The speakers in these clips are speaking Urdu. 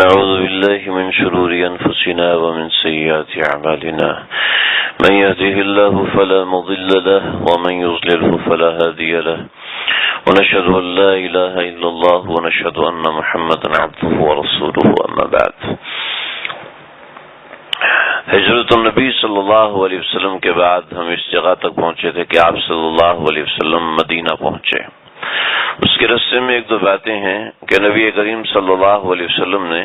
ونعوذ بالله من شرور أنفسنا ومن سيئات أعمالنا من يهده الله فلا مضل له ومن يضلله فلا هادي له ونشهد أن لا إله إلا الله ونشهد أن محمدا عبده ورسوله أما بعد. ہجرت النبی صلی اللہ علیہ وسلم کے بعد ہم اس جگہ تک پہنچے تھے کہ آپ صلی اللہ علیہ وسلم مدینہ پہنچے. اس کے راستے میں ایک دو باتیں ہیں کہ نبی کریم صلی اللہ علیہ وسلم نے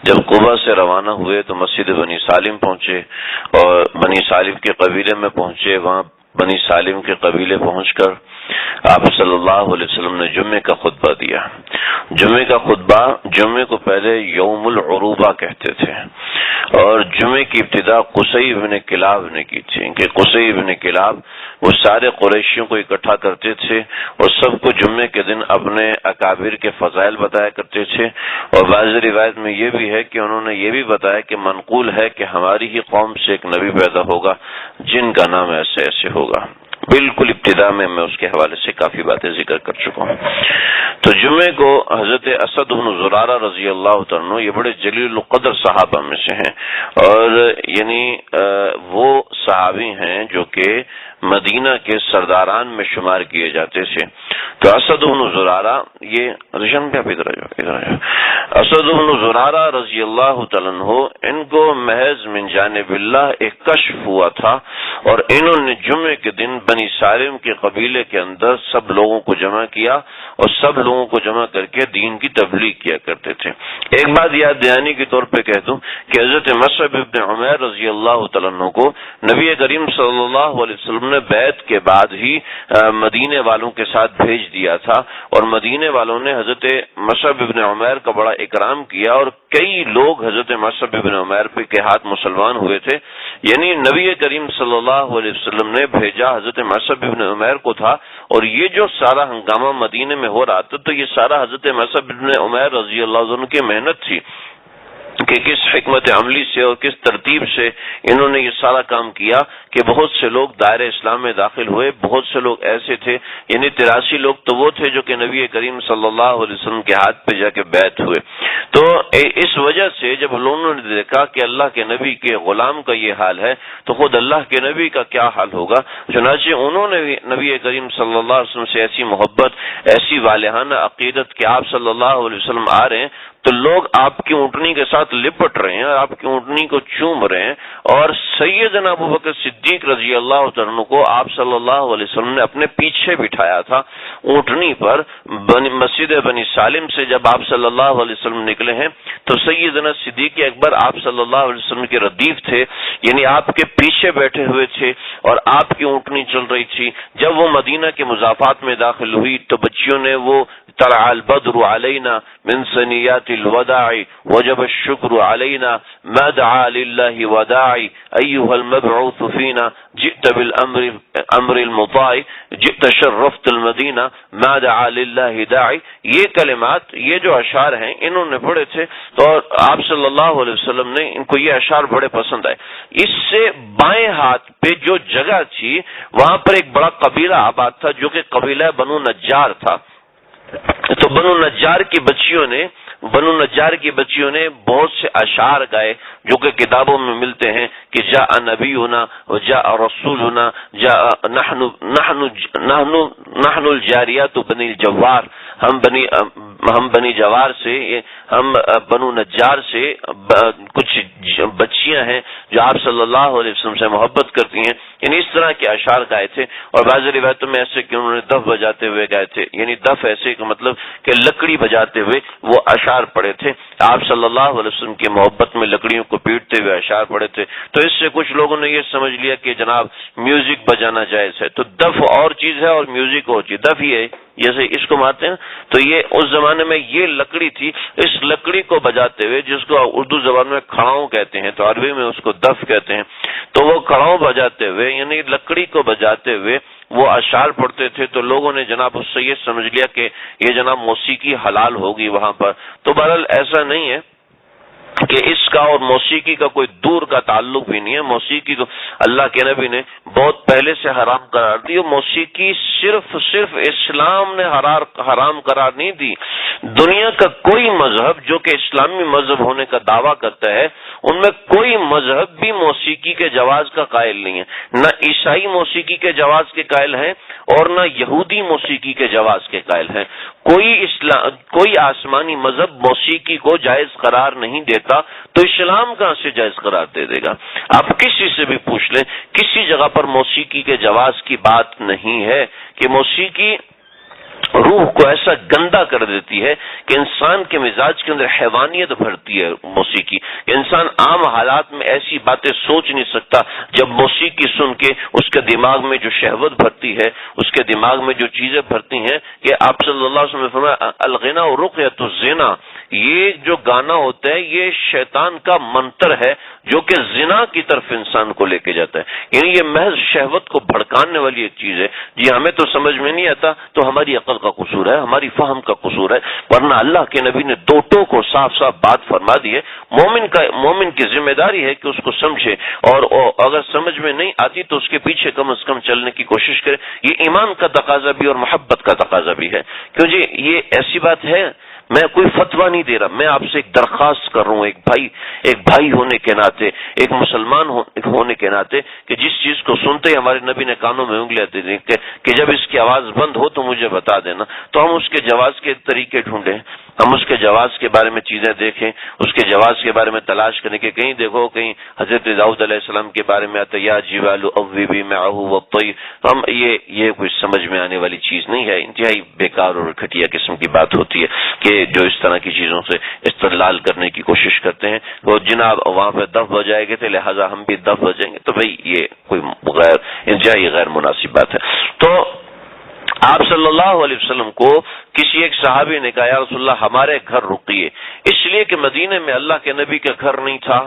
جب قبا سے روانہ ہوئے تو مسجد بنی سالم پہنچے اور بنی سالم کے قبیلے میں پہنچے. وہاں بنی سالم کے قبیلے پہنچ کر آپ صلی اللہ علیہ وسلم نے جمعے کا خطبہ دیا. جمعے کا خطبہ، جمعے کو پہلے یوم العروبہ کہتے تھے اور جمعے کی ابتدا قصی بن کلاب نے کی تھی کہ قصی بن کلاب وہ سارے قریشیوں کو اکٹھا کرتے تھے اور سب کو جمعے کے دن اپنے اکابر کے فضائل بتایا کرتے تھے. اور بعض روایت میں یہ بھی ہے کہ انہوں نے یہ بھی بتایا کہ منقول ہے کہ ہماری ہی قوم سے ایک نبی پیدا ہوگا جن کا نام ایسے ایسے ہوگا. بالکل ابتدا میں اس کے حوالے سے کافی باتیں ذکر کر چکا ہوں. تو جمعے کو حضرت اسد بن زرارہ رضی اللہ عنہ یہ بڑے جلیل القدر صحابہ میں سے ہیں اور یعنی وہ صحابی ہیں جو کہ مدینہ کے سرداران میں شمار کیے جاتے تھے. تو اسد بن زرارہ یہ رشن پہ اسد بن زرارہ رضی اللہ تعالیٰ عنہ ان کو محض من جانب اللہ ایک کشف ہوا تھا اور انہوں نے جمعے کے دن بنی سالم کے قبیلے کے اندر سب لوگوں کو جمع کیا اور سب لوگوں کو جمع کر کے دین کی تبلیغ کیا کرتے تھے. ایک بات یاد دہانی کے طور پہ کہہ دوں کہ حضرت مصعب بن عمیر رضی اللہ تعالیٰ عنہ کو نبی کریم صلی اللہ علیہ وسلم نے بیعت کے بعد ہی مدینے والوں کے ساتھ بھیج دیا تھا اور مدینے والوں نے حضرت مصعب بن عمیر کا بڑا اکرام کیا اور کئی لوگ حضرت مصعب بن عمیر کے ہاتھ مسلمان ہوئے تھے. یعنی نبی کریم صلی اللہ علیہ وسلم نے بھیجا حضرت مصعب بن عمیر کو تھا اور یہ جو سارا ہنگامہ مدینے میں ہو رہا تھا تو یہ سارا حضرت مصعب بن عمیر رضی اللہ عنہ کی محنت تھی کہ کس حکمت عملی سے اور کس ترتیب سے انہوں نے یہ سارا کام کیا کہ بہت سے لوگ دائرہ اسلام میں داخل ہوئے. بہت سے لوگ ایسے تھے یعنی 83 لوگ تو وہ تھے جو کہ نبی کریم صلی اللہ علیہ وسلم کے ہاتھ پہ جا کے بیعت ہوئے. تو اس وجہ سے جب لوگوں نے دیکھا کہ اللہ کے نبی کے غلام کا یہ حال ہے تو خود اللہ کے نبی کا کیا حال ہوگا. چنانچہ انہوں نے نبی کریم صلی اللہ علیہ وسلم سے ایسی محبت، ایسی والہانہ عقیدت کہ آپ صلی اللہ علیہ وسلم آ رہے ہیں تو لوگ آپ کی اونٹنی کے ساتھ لپٹ رہے ہیں اور آپ کی اونٹنی کو چوم رہے ہیں. اور سیدنا ابوبکر صدیق رضی اللہ عنہ کو آپ صلی اللہ علیہ وسلم نے اپنے پیچھے بٹھایا تھا اونٹنی پر. مسجد بنی سالم سے جب آپ صلی اللہ علیہ وسلم نکلے ہیں تو سیدنا صدیق اکبر آپ صلی اللہ علیہ وسلم کے ردیف تھے، یعنی آپ کے پیچھے بیٹھے ہوئے تھے اور آپ کی اونٹنی چل رہی تھی. جب وہ مدینہ کے مضافات میں داخل ہوئی تو بچیوں نے وہ طلع البدر علینا من ثنیات الوداع وجب الشکر علینا ما دعا للہ وداعی ایها المبعوث فینا جئت بالامر المطاع جئت شرفت المدینہ ما دعا للہ داعی. یہ کلمات، یہ جو اشعار ہیں انہوں نے پڑھے تھے تو آپ صلی اللہ علیہ وسلم نے ان کو یہ اشعار بڑے پسند آئے. اس سے بائیں ہاتھ پہ جو جگہ تھی وہاں پر ایک بڑا قبیلہ آباد تھا جو کہ قبیلہ بنو نجار تھا. تو بنو نجار کی بچیوں نے بہت سے اشعار گائے جو کہ کتابوں میں ملتے ہیں کہ جاء نبینا وجاء رسولنا جاء نحن الجاریات بنی الجوار، ہم بنی جوار سے، ہم بنو نجار سے کچھ بچیاں ہیں جو آپ صلی اللہ علیہ وسلم سے محبت کرتی ہیں. یعنی اس طرح کے اشعار گائے تھے. اور بعض روایتوں میں ایسے کہ انہوں نے دف بجاتے ہوئے گائے تھے، یعنی دف ایسے کہ مطلب کہ لکڑی بجاتے ہوئے وہ اشعار پڑے تھے. آپ صلی اللہ علیہ وسلم کی محبت میں لکڑیوں کو پیٹتے ہوئے اشعار پڑے تھے. تو اس سے کچھ لوگوں نے یہ سمجھ لیا کہ جناب میوزک بجانا جائز ہے. تو دف اور چیز ہے اور میوزک اور چیز. دف یہ ہے جیسے اس کو مارتے ہیں تو یہ اس زمانے میں یہ لکڑی تھی، اس لکڑی کو بجاتے ہوئے جس کو اردو زبان میں کھڑاؤں کہتے ہیں تو عربی میں اس کو دف کہتے ہیں. تو وہ کھڑاؤں بجاتے ہوئے یعنی لکڑی کو بجاتے ہوئے وہ اشعار پڑھتے تھے. تو لوگوں نے جناب اس سے یہ سمجھ لیا کہ یہ جناب موسیقی حلال ہوگی وہاں پر. تو بہرحال ایسا نہیں ہے. کہ اس کا اور موسیقی کا کوئی دور کا تعلق بھی نہیں ہے. موسیقی کو اللہ کے نبی نے بہت پہلے سے حرام قرار دی. موسیقی صرف اسلام نے حرام قرار نہیں دی. دنیا کا کوئی مذہب جو کہ اسلامی مذہب ہونے کا دعویٰ کرتا ہے ان میں کوئی مذہب بھی موسیقی کے جواز کا قائل نہیں ہے. نہ عیسائی موسیقی کے جواز کے قائل ہیں اور نہ یہودی موسیقی کے جواز کے قائل ہیں. کوئی آسمانی مذہب موسیقی کو جائز قرار نہیں دیتا تو اسلام کہاں سے جائز قرار دے دے گا؟ آپ کسی سے بھی پوچھ لیں، کسی جگہ پر موسیقی کے جواز کی بات نہیں ہے. کہ موسیقی روح کو ایسا گندا کر دیتی ہے کہ انسان کے مزاج کے اندر حیوانیت بھرتی ہے موسیقی. انسان عام حالات میں ایسی باتیں سوچ نہیں سکتا. جب موسیقی سن کے اس کے دماغ میں جو شہوت بھرتی ہے، اس کے دماغ میں جو چیزیں بھرتی ہیں، کہ آپ صلی اللہ علیہ وسلم نے فرمایا الغنا رقیۃ الزنا، یہ جو گانا ہوتا ہے یہ شیطان کا منتر ہے جو کہ زنا کی طرف انسان کو لے کے جاتا ہے. یعنی یہ محض شہوت کو بھڑکانے والی ایک چیز ہے. جی ہمیں تو سمجھ میں نہیں آتا تو ہماری عقل کا قصور ہے، ہماری فہم کا قصور ہے، ورنہ اللہ کے نبی نے دو ٹوک صاف صاف بات فرما دی ہے. مومن کی ذمہ داری ہے کہ اس کو سمجھے، اور اگر سمجھ میں نہیں آتی تو اس کے پیچھے کم از کم چلنے کی کوشش کرے. یہ ایمان کا تقاضا بھی اور محبت کا تقاضا بھی ہے. کیوں جی یہ ایسی بات ہے، میں کوئی فتویٰ نہیں دے رہا، میں آپ سے ایک درخواست کر رہا ہوں، ایک بھائی ہونے کے ناطے، ایک مسلمان ہونے کے ناطے، کہ جس چیز کو سنتے ہی ہمارے نبی نے کانوں میں انگلیاں دے دی کہ جب اس کی آواز بند ہو تو مجھے بتا دینا، تو ہم اس کے جواز کے طریقے ڈھونڈیں، ہم اس کے جواز کے بارے میں چیزیں دیکھیں، اس کے جواز کے بارے میں تلاش کرنے کے. کہیں دیکھو کہیں حضرت داؤد علیہ السلام کے بارے میں آتا یا جبال اوبی معہ والطیر. ہم یہ کوئی سمجھ میں آنے والی چیز نہیں ہے، انتہائی بیکار اور گھٹیا قسم کی بات ہوتی ہے کہ جو اس طرح کی چیزوں سے استدلال کرنے کی کوشش کرتے ہیں. وہ جناب وہاں پہ دف بجائے گئے تھے لہٰذا ہم بھی دف بجیں گے، تو بھئی یہ کوئی انتہائی غیر مناسب بات ہے. تو آپ صلی اللہ علیہ وسلم کو کسی ایک صحابی نے کہا یا رسول اللہ ہمارے گھر رکیے، اس لیے کہ مدینے میں اللہ کے نبی کا گھر نہیں تھا،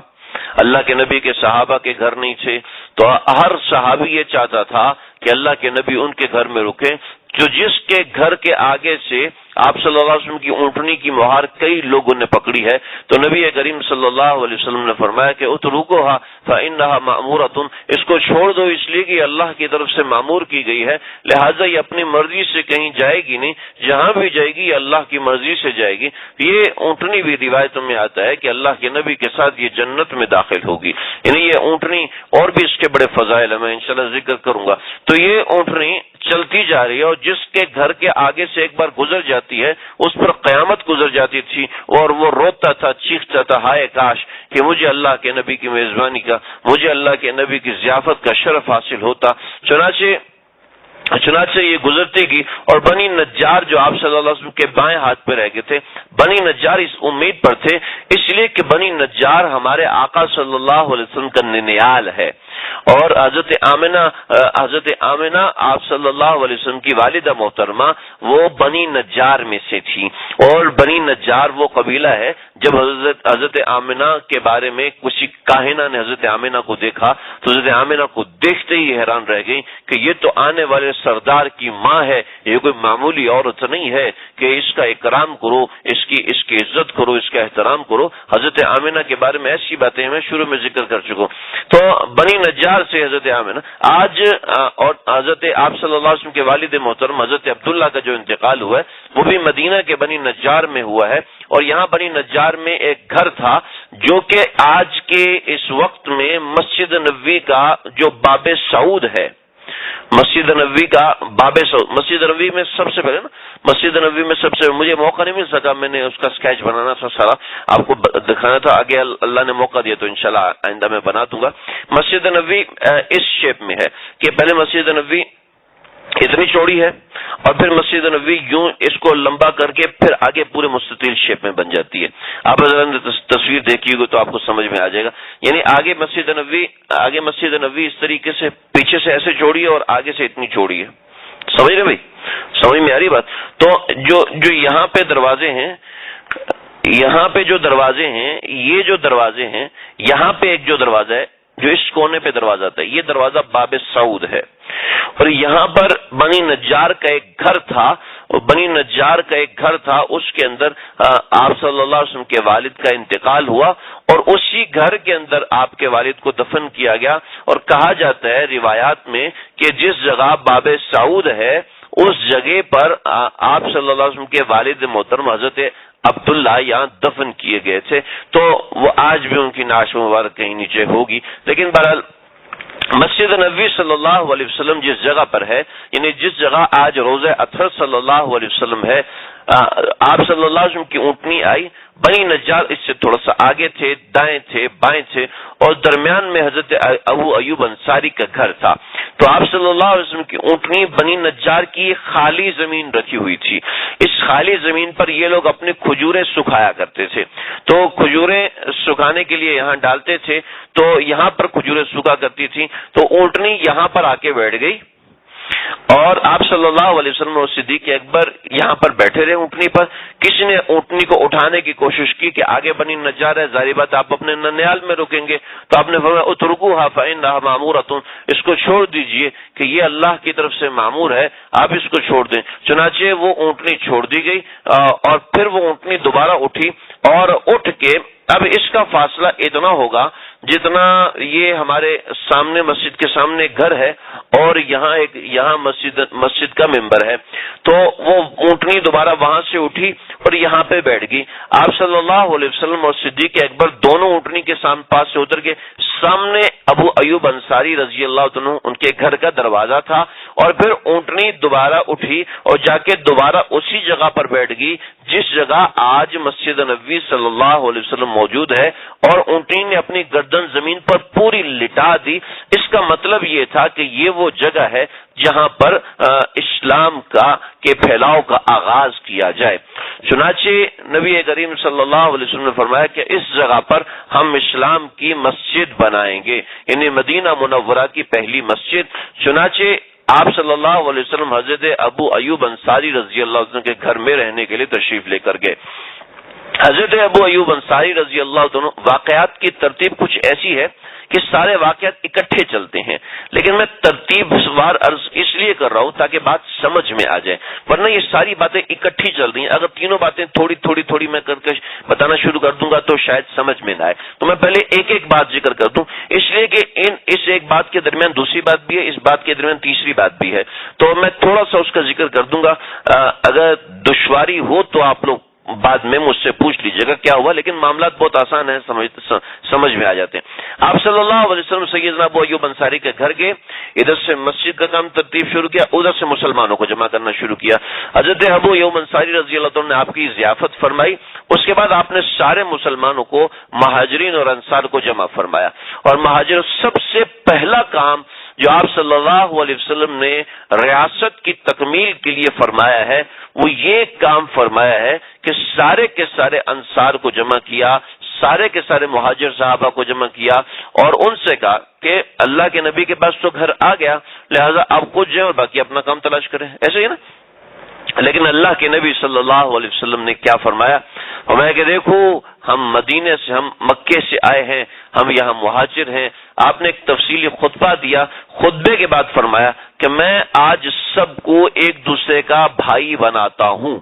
اللہ کے نبی کے صحابہ کے گھر نہیں تھے. تو ہر صحابی یہ چاہتا تھا کہ اللہ کے نبی ان کے گھر میں رکیں. جو جس کے گھر کے آگے سے آپ صلی اللہ علیہ وسلم کی اونٹنی کی مہار کئی لوگوں نے پکڑی ہے، تو نبی کریم صلی اللہ علیہ وسلم نے فرمایا کہ اترکوہا فإنہا مأمورۃ، اس کو چھوڑ دو اس لیے کہ اللہ کی طرف سے مامور کی گئی ہے، لہٰذا یہ اپنی مرضی سے کہیں جائے گی نہیں، جہاں بھی جائے گی یہ اللہ کی مرضی سے جائے گی. یہ اونٹنی بھی روایتوں میں آتا ہے کہ اللہ کے نبی کے ساتھ یہ جنت میں داخل ہوگی. یعنی یہ اونٹنی اور بھی اس کے بڑے فضائل ہیں، میں انشاءاللہ ذکر کروں گا. تو یہ اونٹنی چلتی جا رہی ہے اور جس کے گھر کے آگے سے ایک بار گزر جاتی ہے اس پر قیامت گزر جاتی تھی، اور وہ روتا تھا، چیختا تھا ہائے کاش کہ مجھے اللہ کے نبی کی میزبانی کا، مجھے اللہ کے نبی کی ضیافت کا شرف حاصل ہوتا. چنانچہ یہ گزرتے گی اور بنی نجار جو آپ صلی اللہ علیہ وسلم کے بائیں ہاتھ پہ رہ گئے تھے، بنی نجار اس امید پر تھے اس لیے کہ بنی نجار ہمارے آقا صلی اللہ علیہ وسلم کا ننیال ہے، اور حضرت آمنہ آپ صلی اللہ علیہ وسلم کی والدہ محترمہ وہ بنی نجار میں سے تھی. اور بنی نجار وہ قبیلہ ہے، جب حضرت آمنہ کے بارے میں کسی کاہنہ نے حضرت آمنہ کو دیکھا تو حضرت آمنہ کو دیکھتے ہی حیران رہ گئی کہ یہ تو آنے والے سردار کی ماں ہے، یہ کوئی معمولی عورت نہیں ہے کہ اس کا اکرام کرو، اس کی عزت کرو، اس کا احترام کرو. حضرت آمنہ کے بارے میں ایسی باتیں میں شروع میں ذکر کر چکا ہوں. تو بنی نجار سے حضرت آمنہ آج، اور حضرت آپ صلی اللہ علیہ وسلم کے والد محترم حضرت عبداللہ کا جو انتقال ہوا ہے وہ بھی مدینہ کے بنی نجار میں ہوا ہے. اور یہاں بنی نجار میں ایک گھر تھا جو کہ آج کے اس وقت میں مسجد نبوی کا جو باب سعود ہے، مسجد نبوی کا باب سعود، مسجد نبوی میں سب سے پہلے مسجد نبوی میں سب سے، مجھے موقع نہیں مل سکا، میں نے اس کا اسکیچ بنانا تھا، سارا آپ کو دکھانا تھا، آگے اللہ نے موقع دیا تو انشاءاللہ آئندہ میں بنا دوں گا. مسجد نبوی اس شیپ میں ہے کہ پہلے مسجد نبوی اتنی چوڑی ہے اور پھر مسجد نبوی یوں اس کو لمبا کر کے پھر آگے پورے مستطیل شیپ میں بن جاتی ہے. آپ اگر تصویر دیکھیے گے تو آپ کو سمجھ میں آ جائے گا. یعنی آگے مسجد نبوی اس طریقے سے پیچھے سے ایسے چوڑی ہے اور آگے سے اتنی چوڑی ہے. سمجھ رہے بھائی؟ سمجھ میں آ رہی بات؟ تو جو یہاں پہ دروازے ہیں، یہاں پہ جو دروازے ہیں، یہ جو دروازے ہیں، یہاں پہ ایک جو دروازہ ہے جو اس کونے پہ دروازہ تھا، یہ دروازہ باب سعود ہے. اور یہاں پر بنی نجار کا ایک گھر تھا بنی نجار کا ایک گھر تھا، اس کے اندر آپ صلی اللہ علیہ وسلم کے والد کا انتقال ہوا اور اسی گھر کے اندر آپ کے والد کو دفن کیا گیا۔ اور کہا جاتا ہے روایات میں کہ جس جگہ باب سعود ہے اس جگہ پر آپ صلی اللہ علیہ وسلم کے والد محترم حضرت عبداللہ یہاں دفن کیے گئے تھے، تو وہ آج بھی ان کی نعش مبارک کہیں نیچے ہوگی۔ لیکن بہرحال مسجد نبوی صلی اللہ علیہ وسلم جس جگہ پر ہے، یعنی جس جگہ آج روضہ اطہر صلی اللہ علیہ وسلم ہے، آپ صلی اللہ علیہ وسلم کی اونٹنی آئی، بنی نجار اس سے تھوڑا سا آگے تھے، دائیں تھے، بائیں تھے، اور درمیان میں حضرت ابو ایوب انصاری کا گھر تھا۔ تو آپ صلی اللہ علیہ وسلم کی اونٹنی بنی نجار کی خالی زمین رکھی ہوئی تھی۔ اس خالی زمین پر یہ لوگ اپنے کھجوریں سکھایا کرتے تھے، تو کھجوریں سکھانے کے لیے یہاں ڈالتے تھے، تو یہاں پر کھجوریں سکھا کرتی تھی، تو اونٹنی یہاں پر آ کے بیٹھ گئی اور آپ صلی اللہ علیہ وسلم اور صدیق اکبر یہاں پر بیٹھے رہے اونٹنی پر۔ کسی نے اونٹنی کو اٹھانے کی کوشش کی کہ آگے بنی نجار ہے، ظاہر بات آپ اپنے ننیال میں رکیں گے، تو آپ نے فرمایا اترکوها فإنها مأمورة، اس کو چھوڑ دیجئے کہ یہ اللہ کی طرف سے مأمور ہے، آپ اس کو چھوڑ دیں۔ چنانچہ وہ اونٹنی چھوڑ دی گئی اور پھر وہ اونٹنی دوبارہ اٹھی اور اٹھ کے، اب اس کا فاصلہ اتنا ہوگا جتنا یہ ہمارے سامنے مسجد کے سامنے گھر ہے اور یہاں مسجد کا ممبر ہے، تو وہ اونٹنی دوبارہ وہاں سے اٹھی اور یہاں پہ بیٹھ گئی۔ آپ صلی اللہ علیہ وسلم اور صدیق اکبر دونوں اونٹنی کے پاس سے اتر کے سامنے ابو ایوب انصاری رضی اللہ عنہ ان کے گھر کا دروازہ تھا، اور پھر اونٹنی دوبارہ اٹھی اور جا کے دوبارہ اسی جگہ پر بیٹھ گئی جس جگہ آج مسجد نبوی صلی اللہ علیہ وسلم موجود ہے، اور اونٹنی نے اپنی گردن زمین پر پوری لٹا دی۔ اس کا مطلب یہ تھا کہ یہ وہ جگہ ہے جہاں پر اسلام کے پھیلاؤ کا آغاز کیا جائے۔ چنانچہ نبی کریم صلی اللہ علیہ وسلم نے فرمایا کہ اس جگہ پر ہم اسلام کی مسجد بنائیں گے، یعنی مدینہ منورہ کی پہلی مسجد۔ چنانچہ آپ صلی اللہ علیہ وسلم حضرت ابو ایوب انصاری رضی اللہ عنہ کے گھر میں رہنے کے لیے تشریف لے کر گئے۔ حضرت ابو ایوب انصاری رضی اللہ عنہ، واقعات کی ترتیب کچھ ایسی ہے کہ سارے واقعات اکٹھے چلتے ہیں، لیکن میں ترتیب وار عرض اس لیے کر رہا ہوں تاکہ بات سمجھ میں آ جائے، ورنہ یہ ساری باتیں اکٹھی چل رہی ہیں۔ اگر تینوں باتیں تھوڑی میں کر کے بتانا شروع کر دوں گا تو شاید سمجھ میں نہ آئے، تو میں پہلے ایک ایک بات ذکر کر دوں، اس لیے کہ اس ایک بات کے درمیان دوسری بات بھی ہے، اس بات کے درمیان تیسری بات بھی ہے، تو میں تھوڑا سا اس کا ذکر کر دوں گا۔ اگر دشواری ہو تو آپ لوگ بعد میں مجھ سے پوچھ لیجیے گا کیا ہوا، لیکن معاملات بہت آسان ہیں، سمجھ میں آ جاتے ہیں۔ آپ صلی اللہ علیہ وسلم سیدنا ابو ایوب انصاری کے گھر گئے، ادھر سے مسجد کا کام ترتیب شروع کیا، ادھر سے مسلمانوں کو جمع کرنا شروع کیا۔ حضرت ابو ایوب انصاری رضی اللہ عنہ نے آپ کی ضیافت فرمائی، اس کے بعد آپ نے سارے مسلمانوں کو، مہاجرین اور انصار کو جمع فرمایا، اور مہاجر سب سے پہلا کام جو آپ صلی اللہ علیہ وسلم نے ریاست کی تکمیل کے لیے فرمایا ہے وہ یہ کام فرمایا ہے کہ سارے کے سارے انصار کو جمع کیا، سارے کے سارے مہاجر صحابہ کو جمع کیا، اور ان سے کہا کہ اللہ کے نبی کے پاس تو گھر آ گیا، لہذا آپ کچھ جائیں اور باقی اپنا کام تلاش کریں، ایسے ہی نا۔ لیکن اللہ کے نبی صلی اللہ علیہ وسلم نے کیا فرمایا؟ فرمایا کہ دیکھو ہم مدینے سے، ہم مکے سے آئے ہیں، ہم یہاں مہاجر ہیں۔ آپ نے ایک تفصیلی خطبہ دیا، خطبے کے بعد فرمایا کہ میں آج سب کو ایک دوسرے کا بھائی بناتا ہوں۔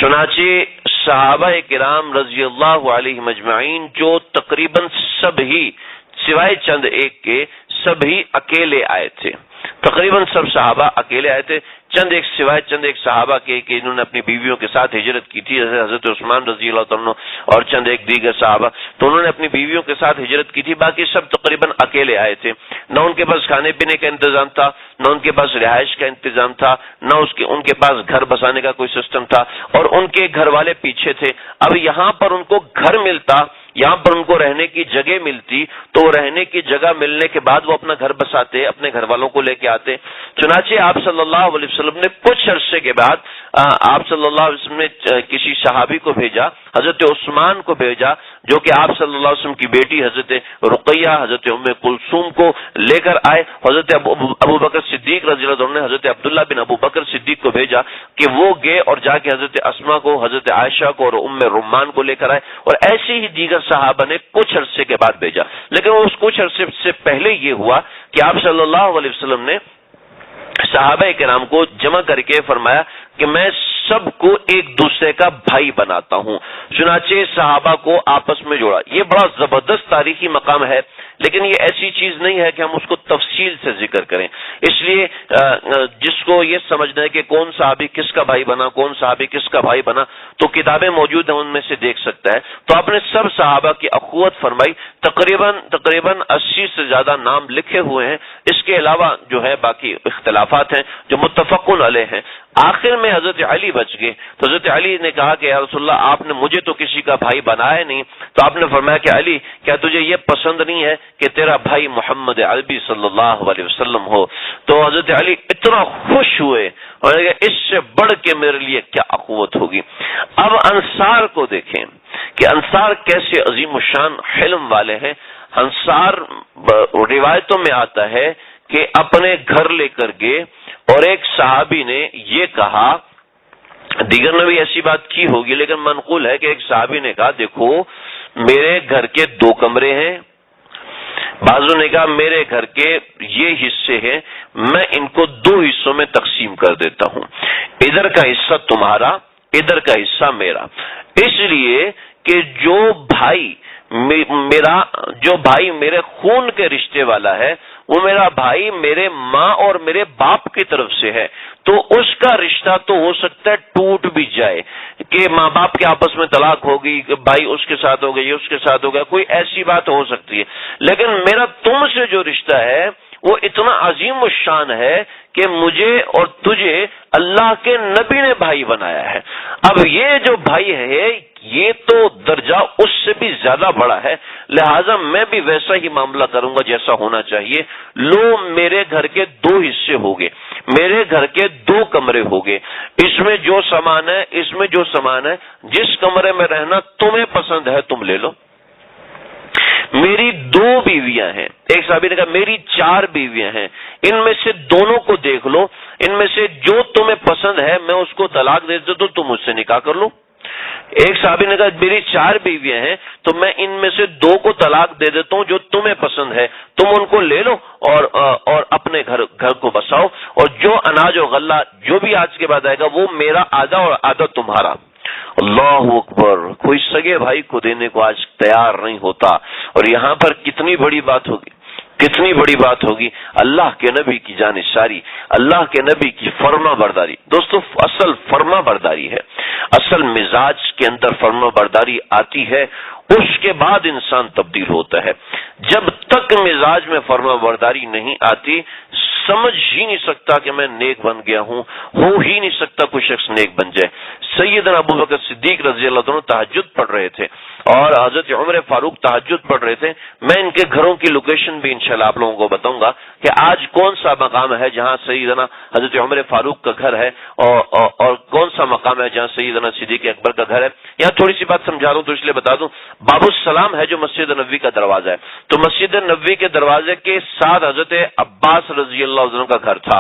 چنانچہ صحابہ کرام رضی اللہ علیہ مجمعین جو تقریباً سب ہی سوائے چند ایک کے سب ہی اکیلے آئے تھے، تقریباً سب صحابہ اکیلے آئے تھے، سوائے چند ایک صحابہ کے کہ انہوں نے اپنی بیویوں کے ساتھ ہجرت کی تھی، حضرت عثمان رضی اللہ عنہ اور چند ایک دیگر صحابہ، تو انہوں نے اپنی بیویوں کے ساتھ ہجرت کی تھی، باقی سب تقریباً اکیلے آئے تھے۔ نہ ان کے پاس کھانے پینے کا انتظام تھا، نہ ان کے پاس رہائش کا انتظام تھا، نہ ان کے پاس گھر بسانے کا کوئی سسٹم تھا، اور ان کے گھر والے پیچھے تھے۔ اب یہاں پر ان کو گھر ملتا، یہاں پر ان کو رہنے کی جگہ ملتی، تو رہنے کی جگہ ملنے کے بعد وہ اپنا گھر بساتے، اپنے گھر والوں کو لے کے آتے۔ چنانچہ آپ صلی اللہ علیہ وسلم نے کچھ عرصے کے بعد آپ صلی اللہ علیہ وسلم نے کسی صحابی کو بھیجا، حضرت عثمان کو بھیجا، جو کہ آپ صلی اللہ علیہ وسلم کی بیٹی حضرت رقیہ، حضرت ام کلثوم کو لے کر آئے۔ حضرت ابو بکر صدیق رضی اللہ عنہ نے حضرت عبداللہ بن ابو بکر صدیق کو بھیجا کہ وہ گئے اور جا کے حضرت اسما کو، حضرت عائشہ کو اور ام رمان کو لے کر آئے، اور ایسے ہی دیگر صحابہ نے کچھ عرصے کے بعد بھیجا۔ لیکن اس کچھ عرصے سے پہلے یہ ہوا کہ آپ صلی اللہ علیہ وسلم نے صحابہ کرام کو جمع کر کے فرمایا کہ میں سب کو ایک دوسرے کا بھائی بناتا ہوں. چنانچہ صحابہ کو آپس میں جوڑا. یہ بڑا زبردست تاریخی مقام ہے، لیکن یہ ایسی چیز نہیں ہے کہ ہم اس کو تفصیل سے ذکر کریں. اس لیے جس کو یہ سمجھنا ہے کہ کون صحابی کس کا بھائی بنا، کون صحابی کس کا بھائی بنا، تو کتابیں موجود ہیں، ان میں سے دیکھ سکتا ہے. تو آپ نے سب صحابہ کی اخوت فرمائی. تقریباً 80 سے زیادہ نام لکھے ہوئے ہیں. اس کے علاوہ جو ہے باقی اختلافات ہیں جو متفقن علیہ ہیں. آخر میں حضرت علی بچ گئے. تو حضرت علی نے کہا کہ یا رسول اللہ، آپ نے مجھے تو کسی کا بھائی بنایا نہیں. تو آپ نے فرمایا کہ علی، کیا تجھے یہ پسند نہیں ہے کہ تیرا بھائی محمد عربی صلی اللہ علیہ وسلم ہو؟ تو حضرت علی اتنا خوش ہوئے اور اس سے بڑھ کے میرے لیے کیا اخوت ہوگی. اب انصار کو دیکھیں کہ انصار کیسے عظیم الشان حلم والے ہیں. انصار روایتوں میں آتا ہے کہ اپنے گھر لے کر گئے اور ایک صحابی نے یہ کہا، دیگر نے بھی ایسی بات کی ہوگی لیکن منقول ہے کہ ایک صحابی نے کہا دیکھو میرے گھر کے 2 کمرے ہیں، بعضوں نے کہا میرے گھر کے یہ حصے ہیں، میں ان کو 2 حصوں میں تقسیم کر دیتا ہوں، ادھر کا حصہ تمہارا، ادھر کا حصہ میرا. اس لیے کہ جو بھائی میرے خون کے رشتے والا ہے وہ میرا بھائی میرے ماں اور میرے باپ کی طرف سے ہے، تو اس کا رشتہ تو ہو سکتا ہے ٹوٹ بھی جائے کہ ماں باپ کے آپس میں طلاق ہوگی، بھائی اس کے ساتھ ہو گیا، یہ اس کے ساتھ ہو گیا، کوئی ایسی بات ہو سکتی ہے. لیکن میرا تم سے جو رشتہ ہے وہ اتنا عظیم الشان ہے کہ مجھے اور تجھے اللہ کے نبی نے بھائی بنایا ہے. اب یہ جو بھائی ہے یہ تو درجہ اس سے بھی زیادہ بڑا ہے، لہذا میں بھی ویسا ہی معاملہ کروں گا جیسا ہونا چاہیے. لو میرے گھر کے 2 حصے ہو گئے، میرے گھر کے 2 کمرے ہو گئے، اس میں جو سامان ہے، اس میں جو سامان ہے، جس کمرے میں رہنا تمہیں پسند ہے تم لے لو. میری 2 بیویاں ہیں، ایک صحابی نے کہا میری 4 بیویاں ہیں، ان میں سے دونوں کو دیکھ لو، ان میں سے جو تمہیں پسند ہے میں اس کو طلاق دے دیتا ہوں، تم مجھ سے نکاح کر لو. ایک صحابی نے کہا میری 4 بیویاں ہیں تو میں ان میں سے 2 کو طلاق دے دیتا ہوں، جو تمہیں پسند ہے تم ان کو لے لو اور اپنے گھر کو بساؤ، اور جو اناج و غلہ جو بھی آج کے بعد آئے گا وہ میرا آدھا اور آدھا تمہارا. اللہ اکبر. کوئی سگے بھائی کو دینے کو آج تیار نہیں ہوتا، اور یہاں پر کتنی بڑی بات ہوگی، کتنی بڑی بات ہوگی. اللہ کے نبی کی جانشاری، اللہ کے نبی کی فرما برداری. دوستو اصل فرما برداری ہے، اصل مزاج کے اندر فرما برداری آتی ہے، اس کے بعد انسان تبدیل ہوتا ہے. جب تک مزاج میں فرما برداری نہیں آتی سمجھ ہی نہیں سکتا کہ میں نیک بن گیا ہوں، ہو ہی نہیں سکتا کوئی شخص نیک بن جائے. سیدنا ابو بکر صدیق رضی اللہ عنہ تہجد پڑھ رہے تھے اور حضرت عمر فاروق تہجد پڑھ رہے تھے. میں ان کے گھروں کی لوکیشن بھی انشاءاللہ آپ لوگوں کو بتاؤں گا کہ آج کون سا مقام ہے جہاں سیدنا حضرت عمر فاروق کا گھر ہے اور کون سا مقام ہے جہاں سیدنا صدیق اکبر کا گھر ہے. یہاں تھوڑی سی بات سمجھا دوں تو اس لیے بتا دوں. باب السلام ہے جو مسجد نبوی کا دروازہ ہے، تو مسجد نبوی کے دروازے کے ساتھ حضرت عباس رضی اللہ عنہ کا گھر تھا،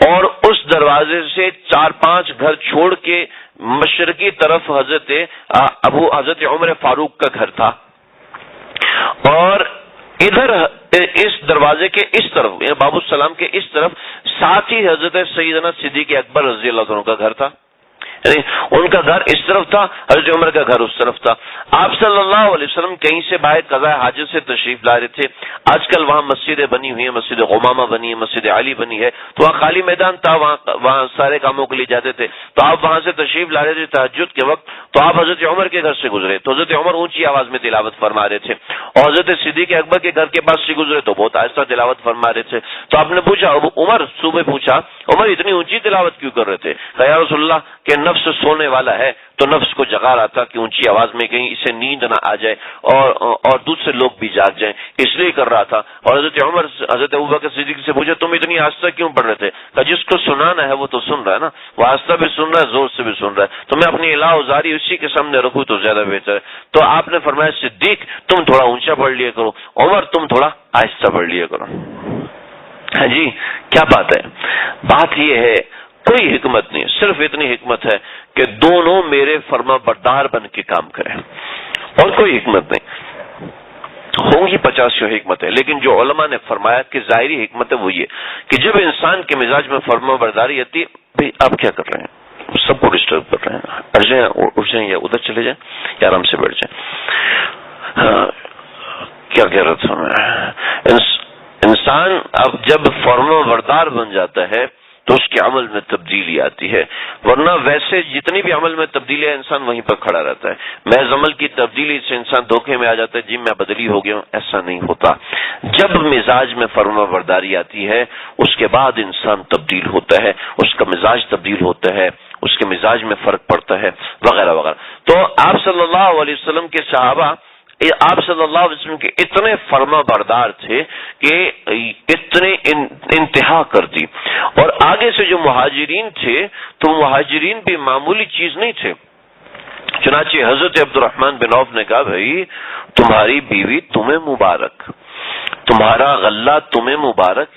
اور اس دروازے سے 4-5 گھر چھوڑ کے مشرقی طرف حضرت عمر فاروق کا گھر تھا، اور ادھر اس دروازے کے اس طرف باب السلام کے اس طرف ساتھ ہی حضرت سیدنا صدیق اکبر رضی اللہ عنہ کا گھر تھا. یعنی ان کا گھر اس طرف تھا، حضرت عمر کا گھر اس طرف تھا. آپ صلی اللہ علیہ وسلم کہیں سے باہر قضاء حاجت سے تشریف لا رہے تھے. آج کل وہاں مسجدیں بنی ہوئی ہیں، مسجد غمامہ بنی ہے، مسجد علی بنی ہے، تو وہاں خالی میدان تھا، وہاں سارے کاموں کے لیے جاتے تھے. تو آپ وہاں سے تشریف لا رہے تھے تہجد کے وقت، تو آپ حضرت عمر کے گھر سے گزرے تو حضرت عمر اونچی آواز میں تلاوت فرما رہے تھے، اور حضرت صدیق اکبر کے گھر کے پاس سے گزرے تو بہت آہستہ تلاوت فرما رہے تھے. تو آپ نے پوچھا عمر، صبح پوچھا عمر اتنی اونچی تلاوت کیوں کر رہے تھے؟ کہا یا رسول اللہ کہ نفس سونے والا ہے تو نفس کو جگا رہا تھا کہ اونچی آواز میں کہیں اسے نیند نہ آ جائے اور دوسرے لوگ بھی جاگ جائیں، اس لیے کر رہا تھا. اور حضرت ابوبکر صدیق سے پوچھا تم اتنی آہستہ کیوں پڑھ رہے تھے؟ کہ جس کو سنانا ہے وہ تو سن رہا ہے نا، وہ آہستہ بھی سن رہا ہے، زور سے بھی سن رہا ہے، تو میں اپنی الہ ازاری اسی کے سامنے رکھوں تو زیادہ بہتر ہے. تو آپ نے فرمایا صدیق تم تھوڑا اونچا پڑھ لیا کرو، عمر تم تھوڑا آہستہ پڑھ لیا کرو. ہاں جی، کیا بات ہے؟ بات یہ ہے کوئی حکمت نہیں، صرف اتنی حکمت ہے کہ دونوں میرے فرما بردار بن کے کام کریں، اور کوئی حکمت نہیں. ہوں گی 50 حکمتیں، لیکن جو علماء نے فرمایا کہ ظاہری حکمت ہے وہ یہ کہ جب انسان کے مزاج میں فرما برداری آتی ہے، بھئی آپ کیا کر رہے ہیں، سب کو ڈسٹرب کر رہے ہیں، اٹھ جائیں اٹھ جائیں یا ادھر چلے جائیں یا آرام سے بیٹھ جائیں. کیا کہہ رہا تھا میں، انسان اب جب فرما بردار بن جاتا ہے تو اس کے عمل میں تبدیلی آتی ہے، ورنہ ویسے جتنی بھی عمل میں تبدیلی ہے انسان وہیں پر کھڑا رہتا ہے. محض عمل کی تبدیلی سے انسان دھوکے میں آ جاتا ہے، جی میں بدلی ہو گیا ہوں، ایسا نہیں ہوتا. جب مزاج میں فرما برداری آتی ہے اس کے بعد انسان تبدیل ہوتا ہے، اس کا مزاج تبدیل ہوتا ہے، اس کے مزاج میں فرق پڑتا ہے وغیرہ وغیرہ. تو آپ صلی اللہ علیہ وسلم کے صحابہ آپ صلی اللہ علیہ وسلم کے اتنے فرما بردار تھے کہ اتنے انتہا کر دی. اور آگے سے جو مہاجرین تھے تو مہاجرین بھی معمولی چیز نہیں تھے. چنانچہ حضرت عبد الرحمن بن عوف نے کہا بھائی تمہاری بیوی تمہیں مبارک، تمہارا غلہ تمہیں مبارک،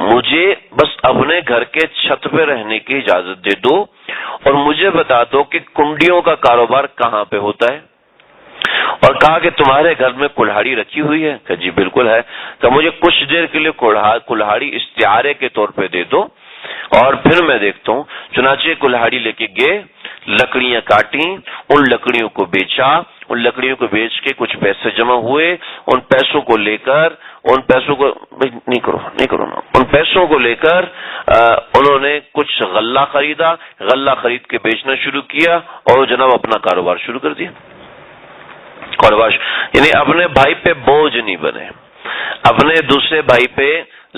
مجھے بس اپنے گھر کے چھت پہ رہنے کی اجازت دے دو اور مجھے بتا دو کہ کنڈیوں کا کاروبار کہاں پہ ہوتا ہے. اور کہا کہ تمہارے گھر میں کلہاڑی رکھی ہوئی ہے؟ کہ جی بالکل ہے. کہ مجھے کچھ دیر کے لیے کلہاڑی استعارے کے طور پہ دے دو اور پھر میں دیکھتا ہوں. چنانچہ کلہاڑی لے کے گئے، لکڑیاں کاٹیں، ان لکڑیوں کو بیچا، ان لکڑیوں کو بیچ کے کچھ پیسے جمع ہوئے، ان پیسوں کو لے کر ان پیسوں کو ان پیسوں کو لے کر انہوں نے کچھ غلہ خریدا، غلہ خرید کے بیچنا شروع کیا اور جناب اپنا کاروبار شروع کر دیا. کاروبار یعنی اپنے بھائی پہ بوجھ نہیں بنے، اپنے دوسرے بھائی پہ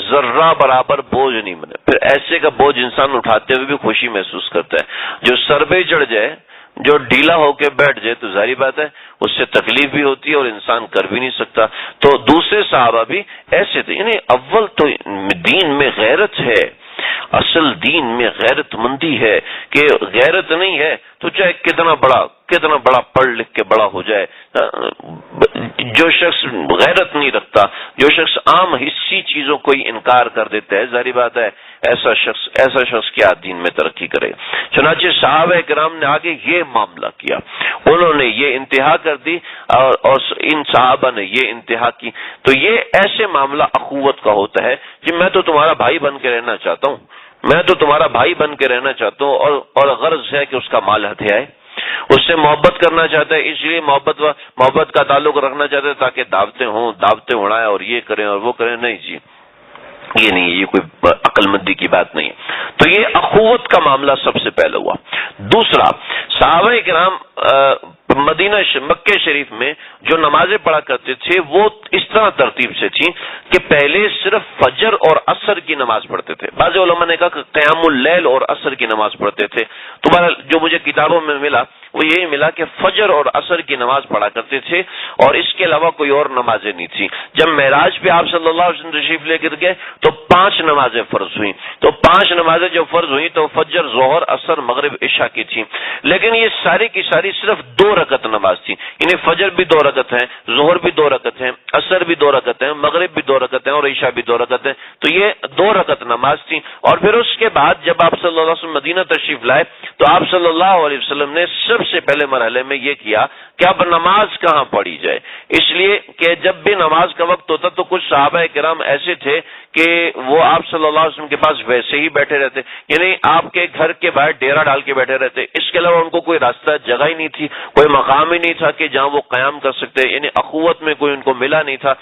ذرہ برابر بوجھ نہیں بنے. پھر ایسے کا بوجھ انسان اٹھاتے ہوئے بھی خوشی محسوس کرتا ہے. جو سر پہ چڑھ جائے، جو ڈھیلا ہو کے بیٹھ جائے تو ظاہری بات ہے اس سے تکلیف بھی ہوتی ہے اور انسان کر بھی نہیں سکتا. تو دوسرے صحابہ بھی ایسے تھے. یعنی اول تو دین میں غیرت ہے، اصل دین میں غیرت مندی ہے کہ غیرت نہیں ہے تو چاہے کتنا بڑا پڑھ لکھ کے بڑا ہو جائے، جو شخص غیرت نہیں رکھتا، جو شخص عام حصی چیزوں کو ہی انکار کر دیتا ہے، ظاہری بات ہے ایسا شخص کیا دین میں ترقی کرے. چنانچہ صحابہ کرام نے آگے یہ معاملہ کیا، انہوں نے یہ انتہا کر دی اور ان صحابہ نے یہ انتہا کی. تو یہ ایسے معاملہ اخوت کا ہوتا ہے کہ میں تو تمہارا بھائی بن کے رہنا چاہتا ہوں، میں تو تمہارا بھائی بن کے رہنا چاہتا ہوں اور غرض ہے کہ اس کا مال ہتھیائے، اس سے محبت کرنا چاہتا ہے، اس لیے محبت کا تعلق رکھنا چاہتا ہے تاکہ دعوتیں اڑائیں اور یہ کریں اور وہ کریں. نہیں جی، یہ نہیں، یہ کوئی عقل مندی کی بات نہیں. تو یہ اخوت کا معاملہ سب سے پہلے ہوا. دوسرا، صحابہ کرام مکہ شریف میں جو نمازیں پڑھا کرتے تھے وہ اس طرح ترتیب سے تھیں کہ پہلے صرف فجر اور عصر کی نماز پڑھتے تھے. بعض علماء نے کہا کہ قیام اللیل اور عصر کی نماز پڑھتے تھے. تمہارا جو مجھے کتابوں میں ملا وہ یہی ملا کہ فجر اور عصر کی نماز پڑھا کرتے تھے اور اس کے علاوہ کوئی اور نمازیں نہیں تھیں. جب معراج پہ آپ صلی اللہ علیہ وسلم تشریف لے کر گئے تو 5 نمازیں فرض ہوئیں. تو 5 نمازیں جو فرض ہوئیں تو فجر، ظہر، عصر، مغرب، عشاء کی تھیں. لیکن یہ ساری کی ساری صرف 2 رکعت نماز تھی. یعنی فجر بھی 2 رکعت ہیں، ظہر بھی 2 رکعت ہیں، عصر بھی 2 رکعت ہیں، مغرب بھی 2 رکعت ہیں اور عشاء بھی 2 رکعت ہیں. تو یہ 2 رکعت نماز تھی. اور پھر اس کے بعد جب آپ صلی اللہ علیہ وسلم مدینہ تشریف لائے تو آپ صلی اللہ علیہ وسلم نے سب سے پہلے مرحلے میں یہ کیا کہ اب نماز کہاں پڑھی جائے. اس لیے کہ جب بھی نماز کا وقت ہوتا تو کچھ صحابہ کرام ایسے تھے کہ وہ آپ صلی اللہ علیہ وسلم کے پاس ویسے ہی بیٹھے رہتے، یعنی آپ کے گھر کے باہر ڈیرا ڈال کے بیٹھے رہتے. اس کے علاوہ ان کو کوئی راستہ، جگہ ہی نہیں تھی، کوئی مقام ہی نہیں تھا کہ جہاں وہ قیام کر سکتے. یعنی اخوت میں کوئی ان کو ملا نہیں تھا.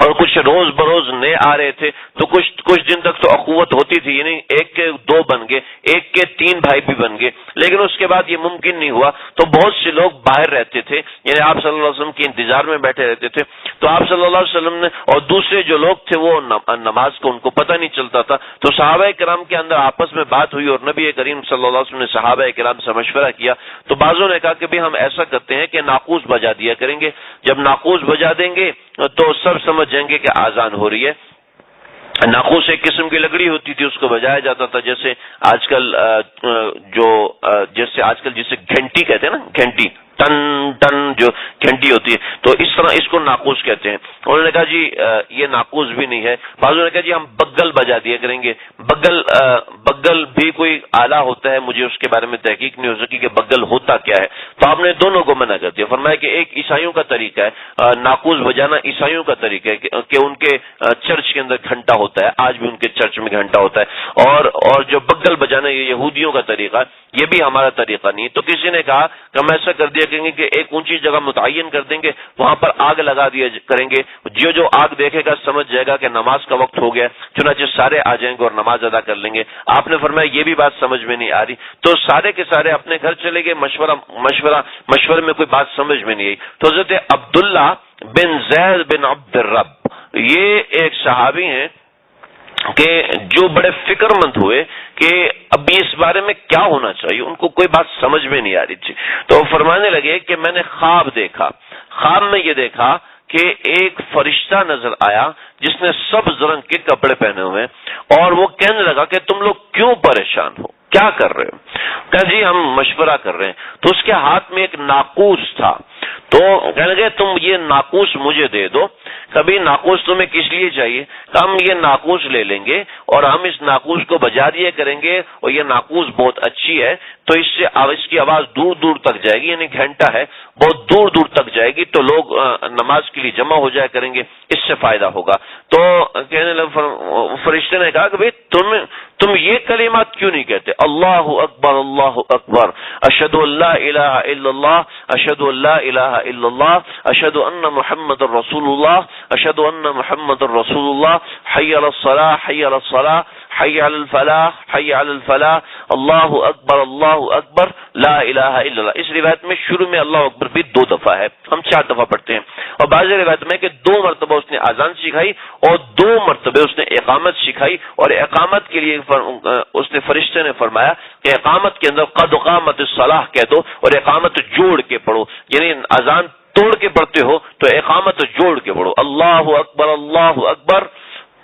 اور کچھ روز بروز نئے آ رہے تھے تو کچھ دن تک تو اخوت ہوتی تھی، یعنی 1 کے 2 بن گئے، 1 کے 3 بھائی بھی بن گئے. لیکن اس کے بعد یہ ممکن نہیں ہوا تو بہت سے لوگ باہر رہتے تھے، یعنی آپ صلی اللہ علیہ وسلم کے انتظار میں بیٹھے رہتے تھے. تو آپ صلی اللہ علیہ وسلم نے اور دوسرے جو لوگ تھے وہ نماز کو ان کو پتہ نہیں چلتا تھا. تو صحابہ کرام کے اندر آپس میں بات ہوئی اور نبی کریم صلی اللہ علیہ وسلم نے صحابہ کرام سے مشورہ کیا. تو بعضوں نے کہا کہ بھی ہم ایسا کرتے ہیں کہ ناقوس بجا دیا کریں گے. جب ناقوس بجا دیں گے تو سب سمجھ جائیں گے کہ آزان ہو رہی ہے. ناقوس ایک قسم کی لکڑی ہوتی تھی، اس کو بجایا جاتا تھا جیسے آج کل جسے گھنٹی کہتے ہیں نا، ٹن ٹن جو گھنٹی ہوتی ہے، تو اس طرح اس کو ناقوس کہتے ہیں۔ انہوں نے کہا جی یہ ناقوس بھی نہیں ہے۔ بعضوں نے کہا جی ہم بگل بجا دیا کریں گے۔ بگل بھی کوئی آلہ ہوتا ہے، مجھے اس کے بارے میں تحقیق نہیں ہو سکی کہ بگل ہوتا کیا ہے، تو آپ نے دونوں کو منع کر دیا۔ فرمایا کہ ایک عیسائیوں کا طریقہ ہے ناقوس بجانا، عیسائیوں کا طریقہ ہے کہ ان کے چرچ کے اندر گھنٹا ہوتا ہے، آج بھی ان کے چرچ میں گھنٹا ہوتا ہے، اور جو بگل بجانا یہ یہودیوں کا طریقہ ہے، یہ بھی ہمارا طریقہ نہیں۔ تو کسی نے کہا کہ ہم ایسا کر دیا کریں گے کہ ایک اونچی جگہ متعین کر دیں گے، وہاں پر آگ لگا دیا کریں گے، جو آگ دیکھے گا سمجھ جائے گا کہ نماز کا وقت ہو گیا، چنانچہ سارے آ جائیں گے اور نماز ادا کر لیں گے۔ آپ نے فرمایا یہ بھی بات سمجھ میں نہیں آ رہی، تو سارے کے سارے اپنے گھر چلے گئے، مشورے میں کوئی بات سمجھ میں نہیں آئی۔ تو حضرت عبداللہ بن زید بن عبد الرب یہ ایک صحابی ہیں کہ جو بڑے فکر مند ہوئے کہ اب اس بارے میں کیا ہونا چاہیے، ان کو کوئی بات سمجھ میں نہیں آ رہی تھی، تو فرمانے لگے کہ میں نے خواب دیکھا، خواب میں یہ دیکھا کہ ایک فرشتہ نظر آیا جس نے سبز رنگ کے کپڑے پہنے ہوئے، اور وہ کہنے لگا کہ تم لوگ کیوں پریشان ہو، کیا کر رہے ہو؟ کہا جی ہم مشورہ کر رہے ہیں۔ تو اس کے ہاتھ میں ایک ناقوس تھا، تو کہنے لگے تم یہ ناقوس مجھے دے دو۔ کبھی ناقوس تمہیں کس لیے چاہیے؟ ہم یہ ناقوس لے لیں گے اور ہم اس ناقوس کو بجا دیا کریں گے، اور یہ ناقوس بہت اچھی ہے تو اس کی آواز دور دور تک جائے گی، یعنی گھنٹہ ہے بہت دور دور تک جائے گی، تو لوگ نماز کے لیے جمع ہو جایا کریں گے، اس سے فائدہ ہوگا۔ تو کہنے لگا، فرشتے نے کہا کہ بھئی تم یہ کلمات کیوں نہیں کہتے؟ اللہ اکبر اللہ اکبر، اشہد ان لا الہ الا اللہ، اشہد ان لا الہ الا اللہ، اشہد ان محمد رسول اللہ، اشہد ان محمد رسول اللہ، حی علی الصلاۃ حی علی الصلاۃ حی علی الفلاح حی علی الفلاح، اللہ اکبر لا الہ الا اللہ۔ اس روایت میں شروع میں اللہ اکبر بھی 2 دفعہ ہے، ہم 4 دفعہ پڑھتے ہیں، اور بعض روایت میں کہ 2 مرتبہ اس نے اذان سکھائی اور 2 مرتبہ اس نے اقامت سکھائی، اور اقامت کے لیے اس نے فرشتے نے فرمایا کہ اقامت کے اندر قد قامت الصلاۃ کہہ دو، اور اقامت جوڑ کے پڑھو، یعنی اذان توڑ کے پڑھتے ہو تو اقامت جوڑ کے پڑھو، اللہ اکبر،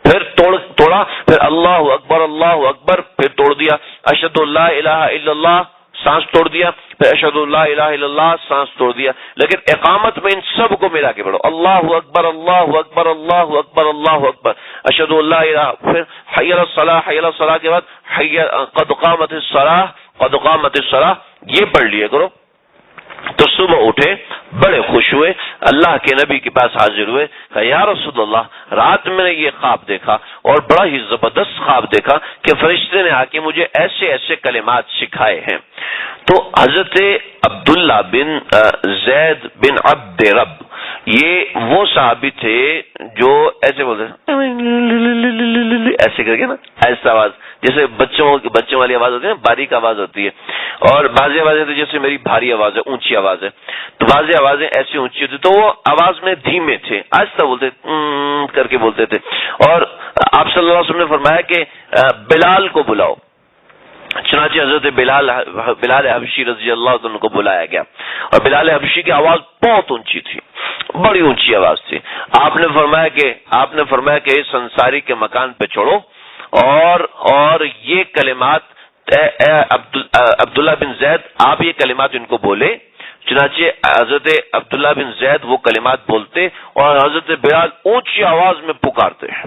پھر توڑا، پھر اللہ اکبر، پھر توڑ دیا، اشہد ان لا الہ الا اللہ، سانس توڑ دیا، پھر اشہد ان لا الہ الا اللہ، سانس توڑ دیا، لیکن اقامت میں ان سب کو ملا کے پڑھو، اللہ اکبر اللہ اکبر اللہ اکبر اللہ اکبر، اشہد ان لا الہ، پھر حی علی الصلاۃ، حی علی الصلاۃ کے بعد قد قامت الصلاۃ، یہ پڑھ لیا کرو۔ تو صبح اٹھے، بڑے خوش ہوئے، اللہ کے نبی کے پاس حاضر ہوئے، کہا یا رسول اللہ رات میں نے یہ خواب دیکھا اور بڑا ہی زبردست خواب دیکھا کہ فرشتے نے آ کے مجھے ایسے ایسے کلمات سکھائے ہیں۔ تو حضرت عبداللہ بن زید بن عبد رب یہ وہ صحابی تھے جو ایسے بولتے ایسے کر کے نا، ایسا آواز جیسے بچوں والی آواز ہوتی ہے نا، باریک آواز ہوتی ہے، اور بعض آوازیں جیسے میری بھاری آواز ہے، اونچی آواز ہے، تو بعض آوازیں ایسی اونچی ہوتی، تو وہ آواز میں دھیمے تھے، آہستہ بولتے کر کے بولتے تھے۔ اور آپ صلی اللہ علیہ وسلم نے فرمایا کہ بلال کو بلاؤ، چنانچہ حضرت بلال حبشی رضی اللہ عنہ کو بلایا گیا، اور بلال حبشی کی آواز بہت اونچی تھی، بڑی اونچی آواز تھی۔ آپ نے فرمایا کہ اس انصاری کے مکان پہ چھوڑو، اور یہ کلمات عبداللہ بن زید آپ یہ کلمات ان کو بولے۔ چنانچہ حضرت عبداللہ بن زید وہ کلمات بولتے اور حضرت بلال اونچی آواز میں پکارتے ہیں۔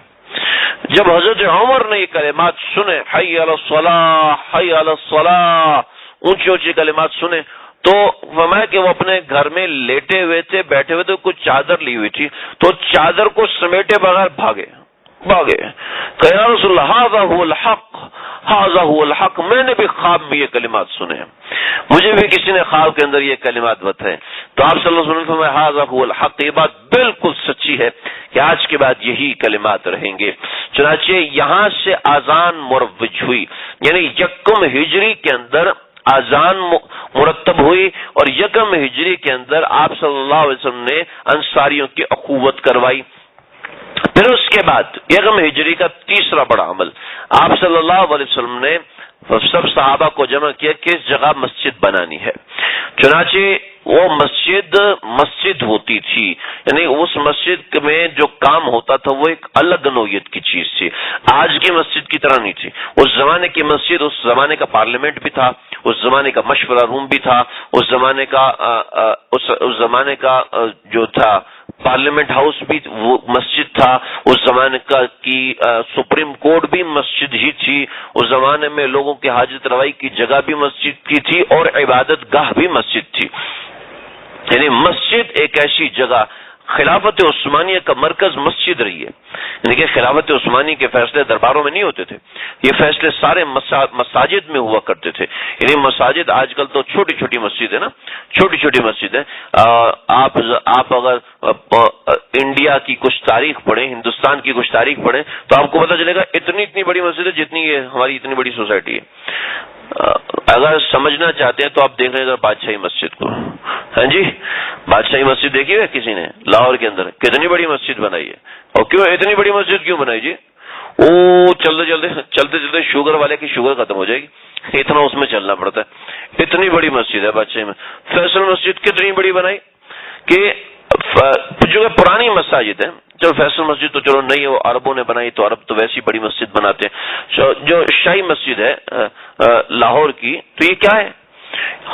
جب حضرت عمر نے یہ کلمات سنے، حی علی الصلاۃ حی علی الصلاۃ، اونچی اونچی کلمات سنے، تو فرمایا کہ وہ اپنے گھر میں لیٹے ہوئے تھے، بیٹھے ہوئے تھے، کچھ چادر لی ہوئی تھی، تو چادر کو سمیٹے بغیر بھاگے کہ یا رسول اللہ ھذا هو الحق، میں نے بھی خواب میں یہ کلمات سنے ہیں، مجھے بھی کسی نے خواب کے اندر یہ کلمات بتائے۔ تو آپ صلی اللہ علیہ وسلم نے فرمایا ھذا هو الحق، یہ بات بالکل سچی ہے کہ آج کے بعد یہی کلمات رہیں گے۔ چنانچہ یہاں سے اذان مروج ہوئی، یعنی 1 ہجری کے اندر اذان مرتب ہوئی، اور 1 ہجری کے اندر آپ صلی اللہ علیہ وسلم نے انصاریوں کی اخوت کروائی۔ پھر اس کے بعد 1 ہجری کا تیسرا بڑا عمل، آپ صلی اللہ علیہ وسلم نے سب صحابہ کو جمع کیا کہ اس جگہ مسجد بنانی ہے۔ چنانچہ وہ مسجد ہوتی تھی، یعنی اس مسجد میں جو کام ہوتا تھا وہ ایک الگ نوعیت کی چیز تھی، آج کی مسجد کی طرح نہیں تھی۔ اس زمانے کی مسجد، اس زمانے کا پارلیمنٹ بھی تھا، اس زمانے کا مشورہ روم بھی تھا، اس زمانے کا جو تھا پارلیمنٹ ہاؤس بھی وہ مسجد تھا، اس زمانے کی سپریم کورٹ بھی مسجد ہی تھی، اس زمانے میں لوگوں کی حاجت روائی کی جگہ بھی مسجد کی تھی اور عبادت گاہ بھی مسجد تھی. یعنی مسجد ایک ایسی جگہ، خلافت عثمانیہ کا مرکز مسجد رہی ہے. یعنی کہ خلافت عثمانی کے فیصلے درباروں میں نہیں ہوتے تھے، یہ فیصلے سارے مساجد میں ہوا کرتے تھے. یعنی مساجد آج کل تو چھوٹی چھوٹی مسجد ہے نا، چھوٹی چھوٹی مسجد ہے. آپ اگر انڈیا کی کچھ تاریخ پڑھیں، ہندوستان کی کچھ تاریخ پڑھیں تو آپ کو پتہ چلے گا اتنی بڑی مسجد ہے جتنی یہ ہماری اتنی بڑی سوسائٹی ہے. اگر سمجھنا چاہتے ہیں تو آپ دیکھ رہے ہیں بادشاہی مسجد کو. ہاں جی، بادشاہی مسجد دیکھی ہے کسی نے؟ لاہور کے اندر کتنی بڑی مسجد بنائی ہے. اور کیوں اتنی بڑی مسجد کیوں بنائی جی؟ چلتے شوگر والے کی شوگر ختم ہو جائے گی، اتنا اس میں چلنا پڑتا ہے. اتنی بڑی مسجد ہے بادشاہی میں. فیصل مسجد کتنی بڑی بنائی کہ جو پرانی مساجد ہیں، چلو فیصل مسجد تو چلو نہیں ہے، وہ عربوں نے بنائی تو عرب تو ویسی بڑی مسجد بناتے ہیں. جو شاہی مسجد ہے لاہور کی، تو یہ کیا ہے؟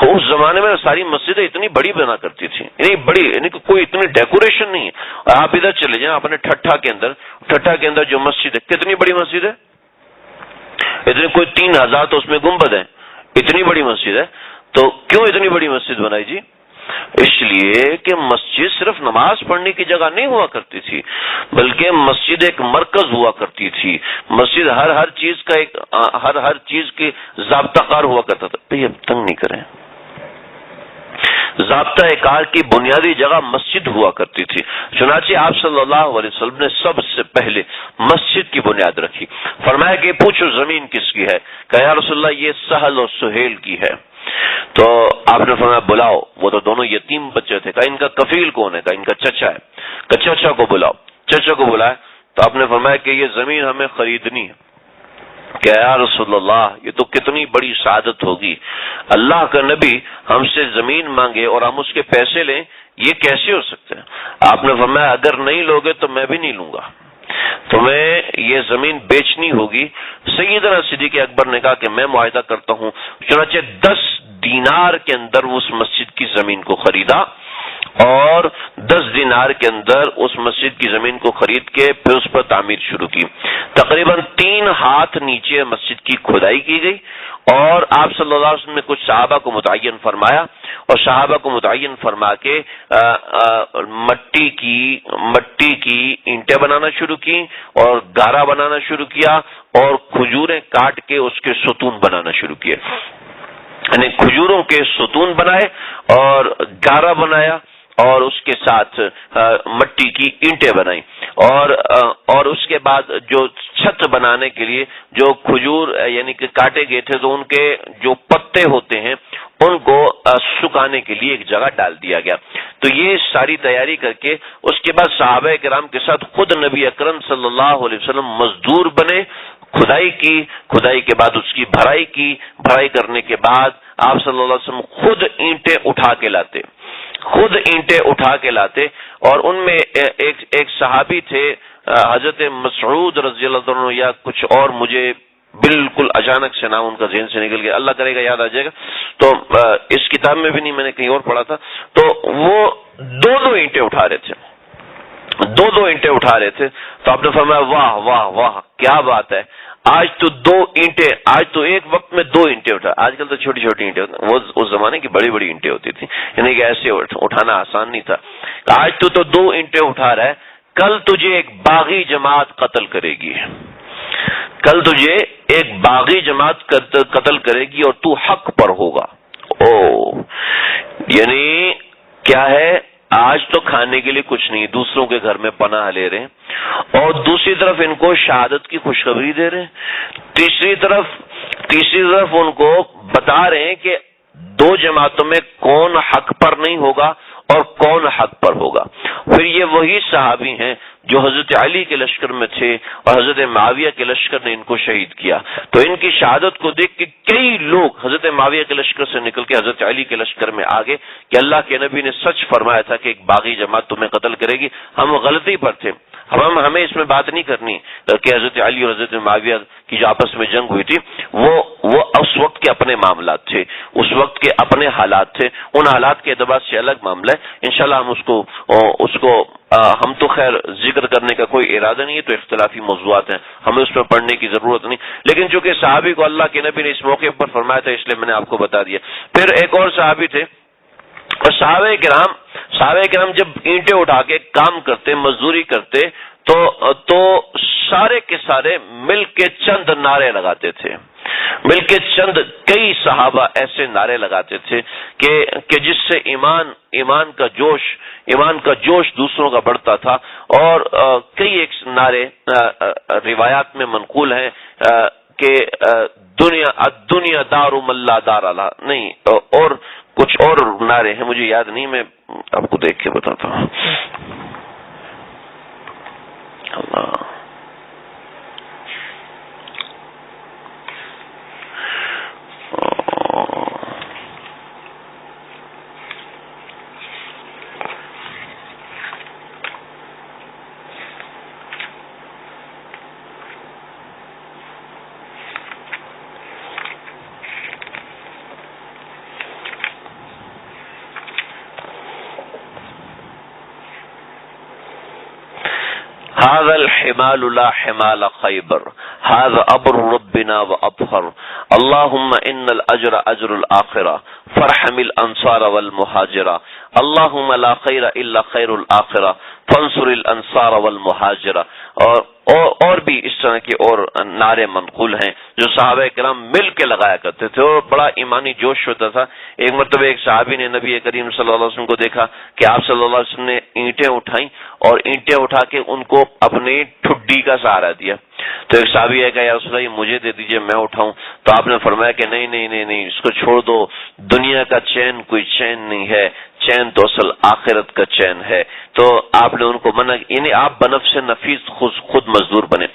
اس زمانے میں ساری مسجدیں اتنی بڑی بنا کرتی تھی، یعنی بڑی، یعنی کہ کوئی اتنی ڈیکوریشن نہیں ہے. آپ ادھر چلے جائیں اپنے ٹھٹھا کے اندر جو مسجد ہے، کتنی بڑی مسجد ہے؟ اتنی کوئی 3000 تو اس میں گنبد ہے، اتنی بڑی مسجد ہے. تو کیوں اتنی بڑی مسجد بنائی جی؟ اس لیے کہ مسجد صرف نماز پڑھنے کی جگہ نہیں ہوا کرتی تھی، بلکہ مسجد ایک مرکز ہوا کرتی تھی. مسجد ہر چیز کا ایک ہر چیز کی ضابطہ کار ہوا کرتا تھا. بھئی اب تنگ نہیں کریں، ضابطہ کار کی بنیادی جگہ مسجد ہوا کرتی تھی. چنانچہ آپ صلی اللہ علیہ وسلم نے سب سے پہلے مسجد کی بنیاد رکھی. فرمایا کہ پوچھو زمین کس کی ہے؟ کہا یا رسول اللہ یہ سہل اور سہیل کی ہے. تو آپ نے فرمایا بلاؤ. وہ تو دونوں یتیم بچے تھے. کہا ان کا کفیل کون ہے؟ کہا ان کا چچا ہے. کہ چچا کو بلاؤ. چچا کو بلایا تو آپ نے فرمایا کہ یہ زمین ہمیں خریدنی ہے. کہ یا رسول اللہ یہ تو کتنی بڑی سعادت ہوگی، اللہ کا نبی ہم سے زمین مانگے اور ہم اس کے پیسے لیں، یہ کیسے ہو سکتا ہے؟ آپ نے فرمایا اگر نہیں لوگے تو میں بھی نہیں لوں گا، تمہیں یہ زمین بیچنی ہوگی. سیدنا صدیق اکبر نے کہا کہ میں معاہدہ کرتا ہوں. چنانچہ 10 دینار کے اندر اس مسجد کی زمین کو خریدا اور 10 دینار کے اندر اس مسجد کی زمین کو خرید کے پھر اس پر تعمیر شروع کی. تقریباً 3 ہاتھ نیچے مسجد کی کھدائی کی گئی اور آپ صلی اللہ علیہ وسلم نے کچھ صحابہ کو متعین فرمایا اور صحابہ کو متعین فرما کے مٹی کی اینٹیں بنانا شروع کی اور گارا بنانا شروع کیا اور کھجوریں کاٹ کے اس کے ستون بنانا شروع کیے. یعنی کھجوروں کے ستون بنائے اور گارا بنایا اور اس کے ساتھ مٹی کی اینٹیں بنائیں اور اس کے بعد جو چھت بنانے کے لیے جو کھجور یعنی کہ کاٹے گئے تھے تو ان کے جو پتے ہوتے ہیں ان کو سکھانے کے لیے ایک جگہ ڈال دیا گیا. تو یہ ساری تیاری کر کے اس کے بعد صحابہ کرام کے ساتھ خود نبی اکرم صلی اللہ علیہ وسلم مزدور بنے. کھدائی کے بعد اس کی بھرائی کرنے کے بعد آپ صلی اللہ علیہ وسلم خود اینٹیں اٹھا کے لاتے اور ان میں ایک صحابی تھے حضرت مسعود رضی اللہ عنہ یا کچھ اور، مجھے بالکل اچانک سے نام ان کا ذہن سے نکل گیا، اللہ کرے گا یاد آ جائے گا. تو اس کتاب میں بھی نہیں، میں نے کہیں اور پڑھا تھا. تو وہ دو اینٹیں اٹھا رہے تھے، تو آپ نے فرمایا واہ واہ واہ کیا بات ہے، آج تو ایک وقت میں 2 اینٹیں اٹھا. آج کل تو چھوٹی چھوٹی اینٹیں، وہ اس زمانے کی بڑی بڑی اینٹیں ہوتی تھی، یعنی کہ ایسے اٹھانا آسان نہیں تھا. آج تو 2 اینٹیں اٹھا رہا ہے، کل تجھے ایک باغی جماعت قتل کرے گی، قتل کرے گی اور تو حق پر ہوگا. یعنی کیا ہے، آج تو کھانے کے لیے کچھ نہیں، دوسروں کے گھر میں پناہ لے رہے ہیں اور دوسری طرف ان کو شہادت کی خوشخبری دے رہے ہیں. تیسری طرف ان کو بتا رہے ہیں کہ 2 جماعتوں میں کون حق پر نہیں ہوگا اور کون حق پر ہوگا. پھر یہ وہی صحابی ہیں جو حضرت علی کے لشکر میں تھے اور حضرت معاویہ کے لشکر نے ان کو شہید کیا. تو ان کی شہادت کو دیکھ کے کئی لوگ حضرت معاویہ کے لشکر سے نکل کے حضرت علی کے لشکر میں آگے کہ اللہ کے نبی نے سچ فرمایا تھا کہ ایک باغی جماعت تمہیں قتل کرے گی. ہم غلطی پر تھے, ہمیں اس میں بات نہیں کرنی کہ حضرت علی اور حضرت معاویہ کی جو آپس میں جنگ ہوئی تھی وہ اس وقت کے اپنے معاملات تھے, اس وقت کے اپنے حالات تھے, ان حالات کے اعتبار سے الگ معاملہ ہے. انشاءاللہ ہم اس کو ہم تو خیر ذکر کرنے کا کوئی ارادہ نہیں ہے, تو اختلافی موضوعات ہیں, ہمیں اس پر پڑھنے کی ضرورت نہیں, لیکن چونکہ صحابی کو اللہ کے نبی نے اس موقع پر فرمایا تھا اس لیے میں نے آپ کو بتا دیا. پھر ایک اور صحابی تھے, اور صحابہ کرام جب اینٹیں اٹھا کے کام کرتے, مزدوری کرتے, تو سارے کے سارے مل کے چند نعرے لگاتے تھے. مل کے کئی صحابہ ایسے نعرے لگاتے تھے کہ جس سے ایمان کا جوش دوسروں کا بڑھتا تھا. اور کئی ایک نعرے روایات میں منقول ہیں کہ دنیا دار من لا دار لا, نہیں اور کچھ اور نعرے ہیں مجھے یاد نہیں, میں آپ کو دیکھ کے بتاتا ہوں. اللہ هذا الحمال لا حمال خيبر هذا أبر ربنا وأطهر اللهم إن الأجر أجر الآخرة فرحم الأنصار والمهاجرة اللهم لا خير إلا خير الآخرة فانصر الأنصار والمهاجرة. اور بھی اس طرح کے اور نعرے منقول ہیں جو صحابہ کرام مل کے لگایا کرتے تھے, اور بڑا ایمانی جوش ہوتا تھا. ایک مرتبہ ایک صحابی نے نبی کریم صلی اللہ علیہ وسلم کو دیکھا کہ آپ صلی اللہ علیہ وسلم نے اینٹیں اٹھائیں اور اینٹیں اٹھا کے ان کو اپنی ٹھڈی کا سہارا دیا. تو ایک صحابی ہے کہ یا رسول اللہ یہ مجھے دے دیجئے میں اٹھاؤں. تو آپ نے فرمایا کہ نہیں اس کو چھوڑ دو, دنیا کا چین کوئی چین نہیں ہے, چین تو اصل آخرت کا چین ہے. تو آپ نے ان کو منع, یعنی آپ بنفس نفیس خود مزدور بنے.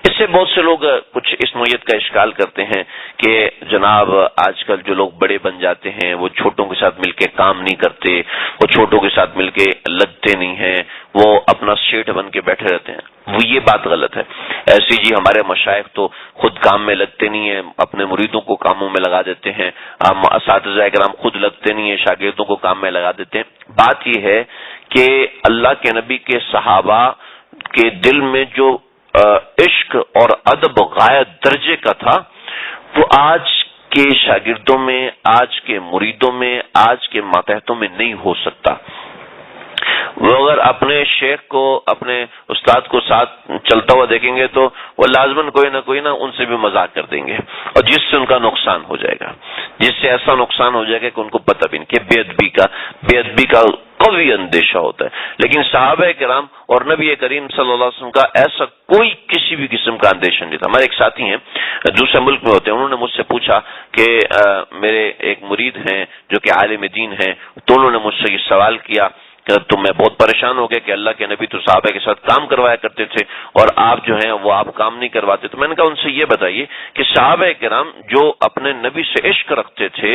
اس سے بہت سے لوگ کچھ اس نوعیت کا اشکال کرتے ہیں کہ جناب آج کل جو لوگ بڑے بن جاتے ہیں وہ چھوٹوں کے ساتھ مل کے کام نہیں کرتے, وہ چھوٹوں کے ساتھ مل کے لگتے نہیں ہیں, وہ اپنا سیٹ بن کے بیٹھے رہتے ہیں. وہ یہ بات غلط ہے. ایسی جی ہمارے مشائخ تو خود کام میں لگتے نہیں ہیں, اپنے مریدوں کو کاموں میں لگا دیتے ہیں. اساتذہ کرام خود لگتے نہیں ہیں, شاگردوں کو کام میں لگا دیتے ہیں. بات یہ ہے کہ اللہ کے نبی کے صحابہ کے دل میں جو عشق اور ادب غایت درجے کا تھا وہ آج کے شاگردوں میں, آج کے مریدوں میں, آج کے ماتحتوں میں نہیں ہو سکتا. وہ اگر اپنے شیخ کو, اپنے استاد کو ساتھ چلتا ہوا دیکھیں گے تو وہ لازماً کوئی نہ ان سے بھی مذاق کر دیں گے, اور جس سے ان کا نقصان ہو جائے گا, جس سے ایسا نقصان ہو جائے گا کہ ان کو پتہ بھی نہیں کہ بے ادبی کا قوی اندیشہ ہوتا ہے. لیکن صحابہ کرام اور نبی کریم صلی اللہ علیہ وسلم کا ایسا کوئی کسی بھی قسم کا اندیشہ نہیں تھا. ہمارے ایک ساتھی ہیں دوسرے ملک میں ہوتے ہیں, انہوں نے مجھ سے پوچھا کہ میرے ایک مرید ہیں جو کہ عالم دین ہیں, تو انہوں نے مجھ سے یہ سوال کیا تو میں بہت پریشان ہو گیا کہ اللہ کے نبی تو صحابہ کے ساتھ کام کروایا کرتے تھے اور آپ جو ہیں وہ آپ کام نہیں کرواتے. تو میں نے کہا ان سے یہ بتائیے کہ صحابہ کرام جو اپنے نبی سے عشق رکھتے تھے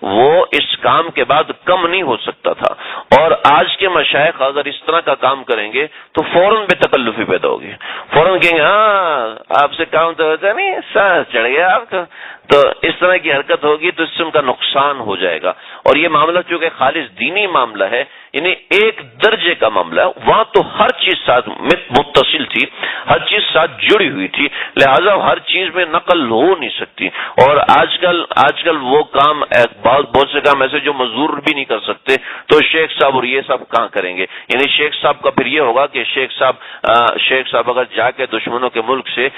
وہ اس کام کے بعد کم نہیں ہو سکتا تھا, اور آج کے مشائخ اگر اس طرح کا کام کریں گے تو فوراً بے تکلفی پیدا ہوگی, فوراً کہیں گے ہاں آپ سے کام تو ہوتا نہیں, سانس چڑھ گیا آپ کا. تو اس طرح کی حرکت ہوگی تو اس سے ان کا نقصان ہو جائے گا. اور یہ معاملہ چونکہ خالص دینی معاملہ ہے, یعنی ایک درجے کا معاملہ ہے, وہاں تو ہر چیز ساتھ متصل تھی, ہر چیز ساتھ جڑی ہوئی تھی, لہذا ہر چیز میں نقل ہو نہیں سکتی. اور آج کل وہ کام بہت سے کام ایسے جو مزدور بھی نہیں کر سکتے, تو شیخ صاحب اور یہ سب کہاں کریں گے. یعنی شیخ صاحب کا پھر یہ ہوگا کہ شیخ صاحب اگر جا کے دشمنوں کے ملک سے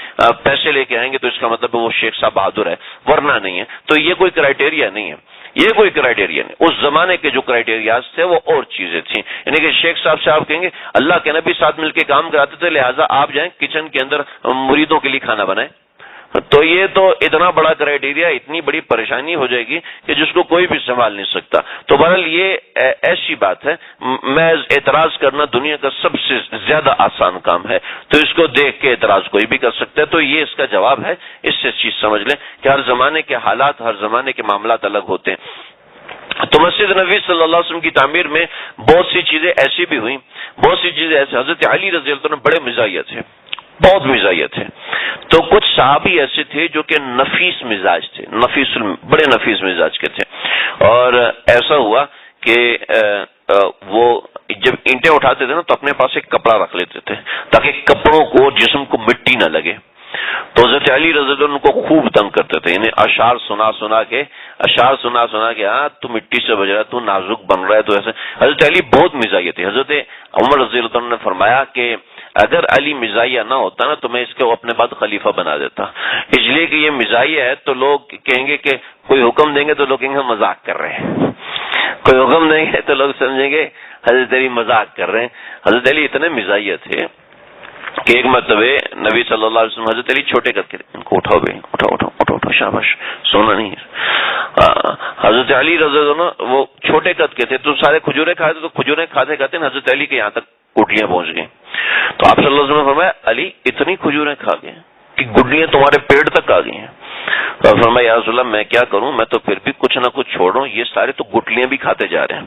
پیسے لے کے آئیں گے تو اس کا مطلب وہ شیخ صاحب بہادر ہے, ورنہ نہیں ہے. تو یہ کوئی کرائٹیریا نہیں ہے, یہ کوئی کرائٹیریا نہیں. اس زمانے کے جو کرائٹیریاز تھے وہ اور چیزیں تھیں. یعنی کہ شیخ صاحب سے آپ کہیں گے اللہ کے نبی ساتھ مل کے کام کراتے تھے, لہٰذا آپ جائیں کچن کے اندر مریدوں کے لیے کھانا بنائیں. تو یہ تو اتنا بڑا کرائٹیریا، اتنی بڑی پریشانی ہو جائے گی کہ جس کو کوئی بھی سنبھال نہیں سکتا. تو بہرحال یہ ایسی بات ہے، میں اعتراض کرنا دنیا کا سب سے زیادہ آسان کام ہے، تو اس کو دیکھ کے اعتراض کوئی بھی کر سکتا ہے. تو یہ اس کا جواب ہے. اس سے چیز سمجھ لیں کہ ہر زمانے کے حالات، ہر زمانے کے معاملات الگ ہوتے ہیں. تو مسجد نبی صلی اللہ علیہ وسلم کی تعمیر میں بہت سی چیزیں ایسی بھی ہوئیں، بہت سی چیزیں ایسے. حضرت علی رضی اللہ عنہ بڑے مزاحیہ تھے، بہت مزاحیہ تھے. تو کچھ صحابی ایسے تھے جو کہ نفیس مزاج تھے، بڑے نفیس مزاج کے تھے. اور ایسا ہوا کہ وہ جب اینٹیں اٹھاتے تھے نا تو اپنے پاس ایک کپڑا رکھ لیتے تھے تاکہ کپڑوں کو، جسم کو مٹی نہ لگے. تو حضرت علی رضی اللہ عنہ کو خوب تنگ کرتے تھے، یعنی اشعار سنا سنا کے ہاں تو مٹی سے بج رہا ہے، تو نازک بن رہا ہے، تو ایسے. حضرت علی بہت مزاحیہ تھے. حضرت عمر رضی اللہ عنہ نے فرمایا کہ اگر علی مزاحیہ نہ ہوتا نا تو میں اس کو اپنے بعد خلیفہ بنا دیتا، اس لیے کہ یہ مزاحیہ ہے. تو لوگ کہیں گے کہ کوئی حکم دیں گے تو لوگ کہیں گے مذاق کر رہے ہیں، کوئی حکم دیں گے تو لوگ سمجھیں گے حضرت علی مذاق کر رہے ہیں. حضرت علی اتنے مزاحیہ تھے کہ ایک مرتبہ نبی صلی اللہ علیہ وسلم حضرت علی چھوٹے کر کے ان کو اٹھاؤ بھائی، اٹھاؤ شاباش، سونا نہیں ہے. حضرت علی رضی اللہ عنہ وہ چھوٹے قد کے تھے تو سارے کھجورے کھاتے، تو کھجورے کھاتے کھاتے حضرت علی کے یہاں تک گٹلیاں پہنچ گئیں. تو آپ صلی اللہ علیہ وسلم نے فرمایا علی اتنی کھجوریں کھا گئے کہ گٹلیاں تمہارے پیٹ تک آ گئی ہیں. تو فرمایا یا رسول اللہ میں کیا کروں، میں تو پھر بھی کچھ نہ کچھ چھوڑ رہا ہوں، یہ سارے تو گٹلیاں بھی کھاتے جا رہے ہیں.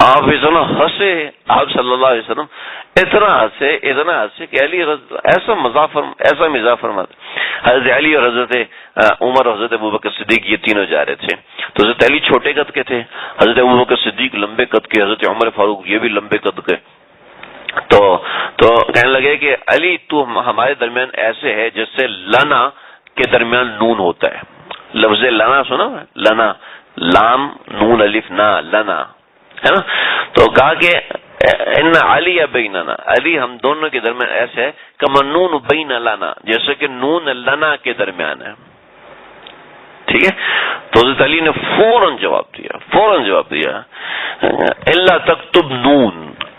آپ ہنسے، آپ صلی اللہ علیہ وسلم اتنا ہنسے کہ علی ایسا مزاح فرماتے. حضرت علی اور حضرت عمر اور حضرت ابوبکر صدیق یہ تینوں جا رہے تھے. تو حضرت علی چھوٹے قد کے تھے، حضرت ابوبکر صدیق لمبے قد کے، حضرت عمر فاروق یہ بھی لمبے قد کے. تو کہنے لگے کہ علی تو ہمارے درمیان ایسے ہے جیسے لنا کے درمیان نون ہوتا ہے. لفظ لنا سنا ہے، لنا، لام نون الف نا، لنا ہے نا. تو کہا کہ ان علی بیننا، علی ہم دونوں کے درمیان ایسے ہے کما نون بین لنا، جیسے کہ نون لنا کے درمیان ہے. ٹھیک ہے. تو حضرت علی نے فوراً جواب دیا اللہ تکتب نون،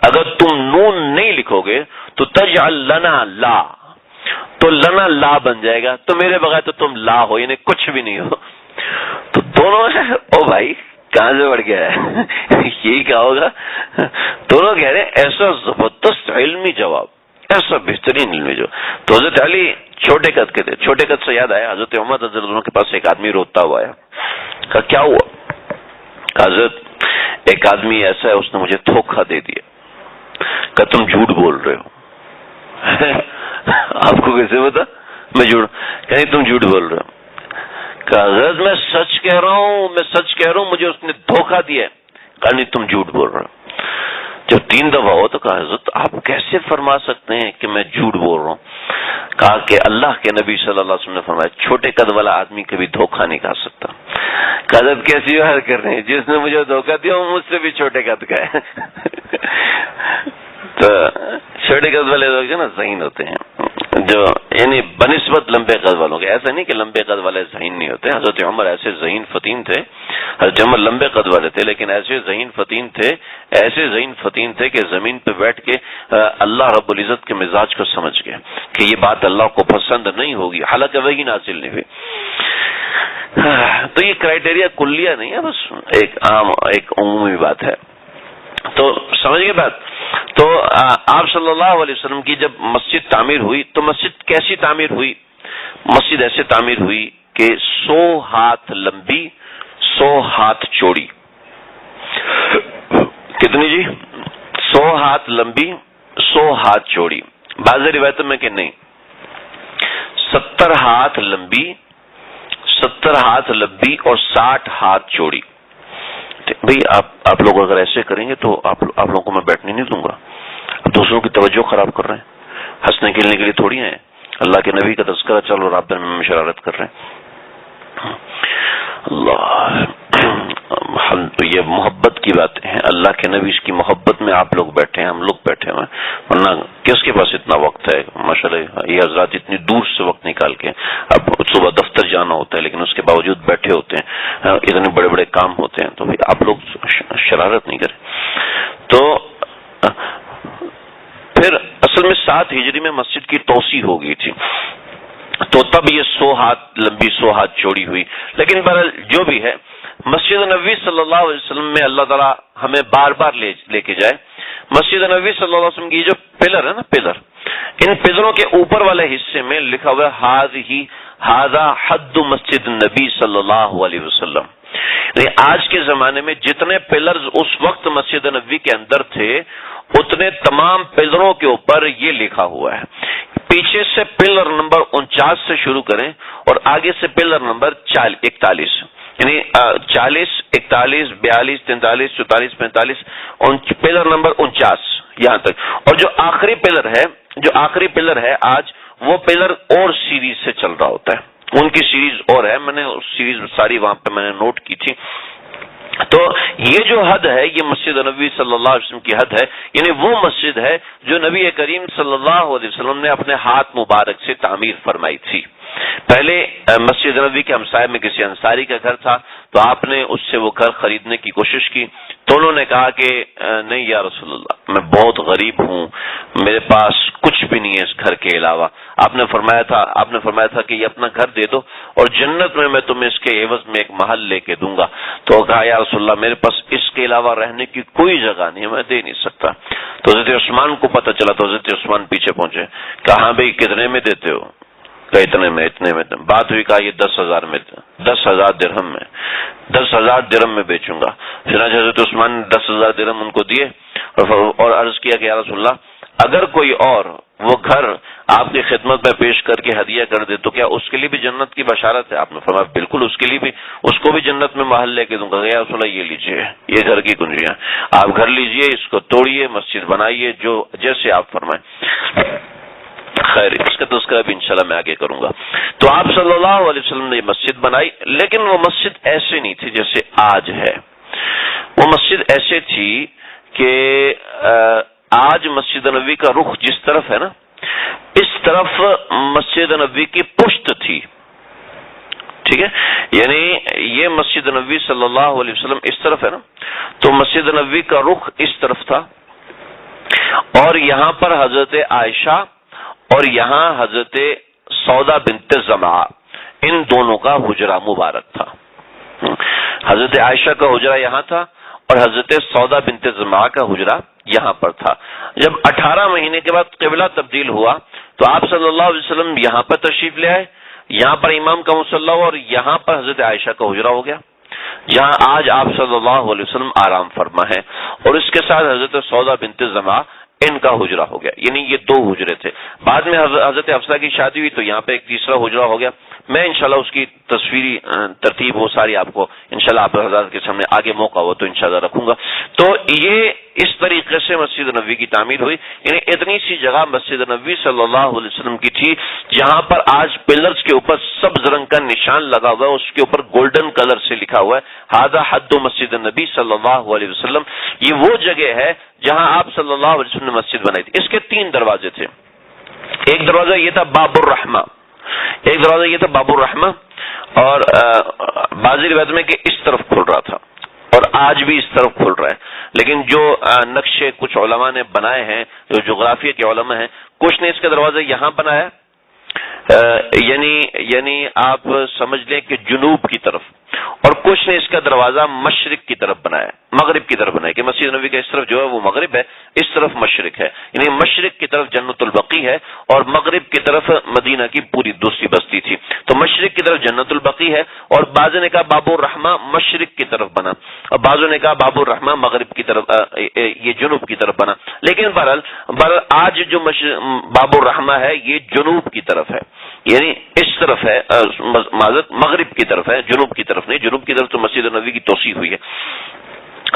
اگر تم نون نہیں لکھو گے تو تجعل لنا لا، تو لنا لا بن جائے گا، تو میرے بغیر تو تم لا ہو، یعنی کچھ بھی نہیں ہو. تو دونوں او بھائی کہاں سے بڑھ گیا ہے یہی کہا ہوگا. دونوں کہہ رہے ہیں ایسا زبردست علمی جواب، ایسا بہترین علمی جواب. تو حضرت علی چھوٹے قد کے تھے. چھوٹے قد سے یاد آیا حضرت عمر رضی اللہ عنہ کے پاس ایک آدمی روتا ہوا آیا. کہا کیا ہوا؟ حضرت ایک آدمی ایسا ہے اس نے مجھے دھوکہ دے دیا. کہ تم جھوٹ بول رہے ہو. آپ کو کیسے پتا میں جھوٹ؟ کہیں تم جھوٹ بول رہے ہو. کہ حضرت میں سچ کہہ رہا ہوں، مجھے اس نے دھوکہ دیا. کہا نہیں تم جھوٹ بول رہے ہو. جب 3 دفعہ ہو تو کہا حضرت آپ کیسے فرما سکتے ہیں کہ میں جھوٹ بول رہا ہوں؟ کہا کہ اللہ کے نبی صلی اللہ علیہ وسلم نے فرمایا چھوٹے قد والا آدمی کبھی دھوکہ نہیں کھا سکتا. کہ حضرت کیسی بات کر رہے ہیں، جس نے مجھے دھوکہ دیا وہ مجھ سے بھی چھوٹے قد کا ہے. تو چھوٹے قد والے لوگ جو نا ذہین ہوتے ہیں، جو یعنی بنسبت لمبے قد والوں کے. ایسا نہیں کہ لمبے قد والے ذہین نہیں ہوتے. حضرت عمر ایسے ذہین فتین تھے، حضرت عمر لمبے قد والے تھے لیکن ایسے ذہین فتین تھے کہ زمین پہ بیٹھ کے اللہ رب العزت کے مزاج کو سمجھ گئے کہ یہ بات اللہ کو پسند نہیں ہوگی، حالانکہ وہی نازل نہیں ہوئی. تو یہ کرائٹیریا کلیہ نہیں ہے، بس ایک عام ایک عمومی بات ہے. تو سمجھ گئے بات. تو آپ صلی اللہ علیہ وسلم کی جب مسجد تعمیر ہوئی تو مسجد کیسی تعمیر ہوئی؟ مسجد ایسے تعمیر ہوئی کہ 100 ہاتھ لمبی، 100 ہاتھ چوڑی. کتنی جی؟ 100 ہاتھ لمبی، 100 ہاتھ چوڑی. بعض روایتوں میں کہ نہیں 70 ہاتھ لمبی، 70 ہاتھ لمبی اور 60 ہاتھ چوڑی. بھئی آپ لوگ اگر ایسے کریں گے تو آپ لوگوں کو میں بیٹھنے نہیں دوں گا. دوسروں کی توجہ خراب کر رہے ہیں، ہنسنے کھیلنے کے لیے تھوڑی ہیں. اللہ کے نبی کا تذکرہ چل رہا، آپ درمیان میں شرارت کر رہے ہیں. اللہ یہ محبت کی باتیں ہیں. اللہ کے نبی کی محبت میں آپ لوگ بیٹھے ہیں، ہم لوگ بیٹھے ہوئے ہیں. ورنہ کس کے پاس اتنا وقت ہے؟ ماشاءاللہ یہ حضرات اتنی دور سے وقت نکال کے، اب صبح دفتر جانا ہوتا ہے لیکن اس کے باوجود بیٹھے ہوتے ہیں، اتنے بڑے بڑے کام ہوتے ہیں. تو آپ لوگ شرارت نہیں کریں. تو پھر اصل میں 7 ہجری میں مسجد کی توسیع ہو گئی تھی. تو تب یہ 100 ہاتھ لمبی 100 ہاتھ چوڑی ہوئی. لیکن بہرحال جو بھی ہے، مسجد نبوی صلی اللہ علیہ وسلم میں اللہ تعالیٰ ہمیں بار بار لے کے جائے. مسجد نبوی صلی اللہ علیہ وسلم کی جو پلر ہے نا، پلر، ان پلروں کے اوپر والے حصے میں لکھا ہوا ہے ھذا حد مسجد النبی صلی اللہ علیہ وسلم. آج کے زمانے میں جتنے پلرز اس وقت مسجد نبوی کے اندر تھے، اتنے تمام پلروں کے اوپر یہ لکھا ہوا ہے. پیچھے سے پلر نمبر 49 سے شروع کریں اور آگے سے پلر نمبر 41، یعنی 40، 41، 42، 43، 44، 45، پلر نمبر 49 یہاں تک. اور جو آخری پلر ہے آج، وہ پلر اور سیریز سے چل رہا ہوتا ہے، ان کی سیریز اور ہے. میں نے اس سیریز ساری وہاں پہ میں نے نوٹ کی تھی. تو یہ جو حد ہے، یہ مسجد نبوی صلی اللہ علیہ وسلم کی حد ہے، یعنی وہ مسجد ہے جو نبی کریم صلی اللہ علیہ وسلم نے اپنے ہاتھ مبارک سے تعمیر فرمائی تھی. پہلے مسجد نبوی کے ہمسائے میں کسی انصاری کا گھر تھا، تو آپ نے اس سے وہ گھر خریدنے کی کوشش کی. تو انہوں نے کہا کہ نہیں یا رسول اللہ، میں بہت غریب ہوں، میرے پاس کچھ بھی نہیں ہے اس گھر کے علاوہ. آپ نے فرمایا تھا کہ یہ اپنا گھر دے دو اور جنت میں تمہیں اس کے عوض میں ایک محل لے کے دوں گا. تو کہا یا رسول اللہ، میرے پاس اس کے علاوہ رہنے کی کوئی جگہ نہیں ہے، میں دے نہیں سکتا. تو حضرت عثمان کو پتہ چلا، تو حضرت عثمان پیچھے پہنچے. کہا ہاں بھائی کتنے میں دیتے ہو؟ کہ اتنے میں. بات ہوئی، کہا یہ 10,000 میں، 10,000 درہم میں، 10,000 درہم میں بیچوں گا. چنانچہ حضرت عثمان نے 10,000 درہم ان کو دیے اور عرض کیا کہ یا رسول اللہ، اگر کوئی اور وہ گھر آپ کی خدمت میں پیش کر کے ہدیہ کر دے تو کیا اس کے لیے بھی جنت کی بشارت ہے؟ آپ نے فرمایا بالکل، اس کے لیے بھی، اس کو بھی جنت میں محل لے کے دوں گا. یا رسول اللہ یہ لیجئے، یہ گھر کی کنجیاں، آپ گھر لیجئے، اس کو توڑیے، مسجد بنائیے، جو جیسے آپ فرمائیں. خیر، اس کا تذکرہ بھی انشاءاللہ میں آگے کروں گا. تو آپ صلی اللہ علیہ وسلم نے یہ مسجد بنائی، لیکن وہ مسجد ایسے نہیں تھی جیسے آج ہے. وہ مسجد ایسے تھی کہ آج مسجد نبوی کا رخ جس طرف ہے نا، اس طرف مسجد نبوی کی پشت تھی. ٹھیک ہے، یعنی یہ مسجد نبوی صلی اللہ علیہ وسلم اس طرف ہے نا، تو مسجد نبوی کا رخ اس طرف تھا. اور یہاں پر حضرت عائشہ اور یہاں حضرت سودا بنت زمعہ، ان دونوں کا حجرہ مبارک تھا. حضرت عائشہ کا حجرہ یہاں تھا اور حضرت سودا بنت زمعہ کا حجرہ یہاں پر تھا. جب 18 مہینے کے بعد قبلہ تبدیل ہوا تو آپ صلی اللہ علیہ وسلم یہاں پر تشریف لے آئے، یہاں پر امام کا مصلی ہوا اور یہاں پر حضرت عائشہ کا حجرہ ہو گیا، جہاں آج آپ صلی اللہ علیہ وسلم آرام فرما ہے. اور اس کے ساتھ حضرت سودا بنت زمعہ ان کا حجرہ ہو گیا. یعنی یہ 2 حجرے تھے. بعد میں حضرت حفصہ کی شادی ہوئی تو یہاں پہ ایک تیسرا حجرہ ہو گیا. میں انشاءاللہ اس کی تصویری ترتیب وہ ساری آپ کو انشاءاللہ آپ حضرات کے سامنے آگے موقع ہو تو انشاءاللہ رکھوں گا. تو یہ اس طریقے سے مسجد نبوی کی تعمیر ہوئی. یعنی اتنی سی جگہ مسجد نبوی صلی اللہ علیہ وسلم کی تھی جہاں پر آج پلرز کے اوپر سبز رنگ کا نشان لگا ہوا ہے، اس کے اوپر گولڈن کلر سے لکھا ہوا ہے ھذا حد مسجد نبی صلی اللہ علیہ وسلم. یہ وہ جگہ ہے جہاں آپ صلی اللہ علیہ وسلم نے مسجد بنائی تھی. اس کے 3 دروازے تھے. ایک دروازہ یہ تھا باب الرحمہ، ایک دروازہ یہ تھا باب الرحمہ، اور بعض روایت میں کہ اس طرف کھل رہا تھا اور آج بھی اس طرف کھل رہا ہے. لیکن جو نقشے کچھ علماء نے بنائے ہیں، جو جغرافیہ کے علماء ہیں، کچھ نے اس کا دروازہ یہاں بنایا، یعنی آپ سمجھ لیں کہ جنوب کی طرف، اور کچھ نے اس کا دروازہ مشرق کی طرف بنایا، مغرب کی طرف بنایا کہ مسجد نبوی کا اس طرف جو ہے وہ مغرب ہے، اس طرف مشرق ہے. یعنی مشرق کی طرف جنت البقیع ہے اور مغرب کی طرف مدینہ کی پوری دوسری بستی تھی. تو مشرق کی طرف جنت البقیع ہے، اور بعضوں نے کہا باب الرحمہ مشرق کی طرف بنا، اور بعضوں نے کہا باب الرحمہ مغرب کی طرف، یہ جنوب کی طرف بنا. لیکن بہرحال آج جو باب الرحمہ ہے یہ جنوب کی طرف ہے، یعنی اس طرف ہے، معذرت مغرب کی طرف ہے، جنوب کی طرف نہیں. جنوب کی طرف تو مسجد نبوی کی توسیع ہوئی ہے.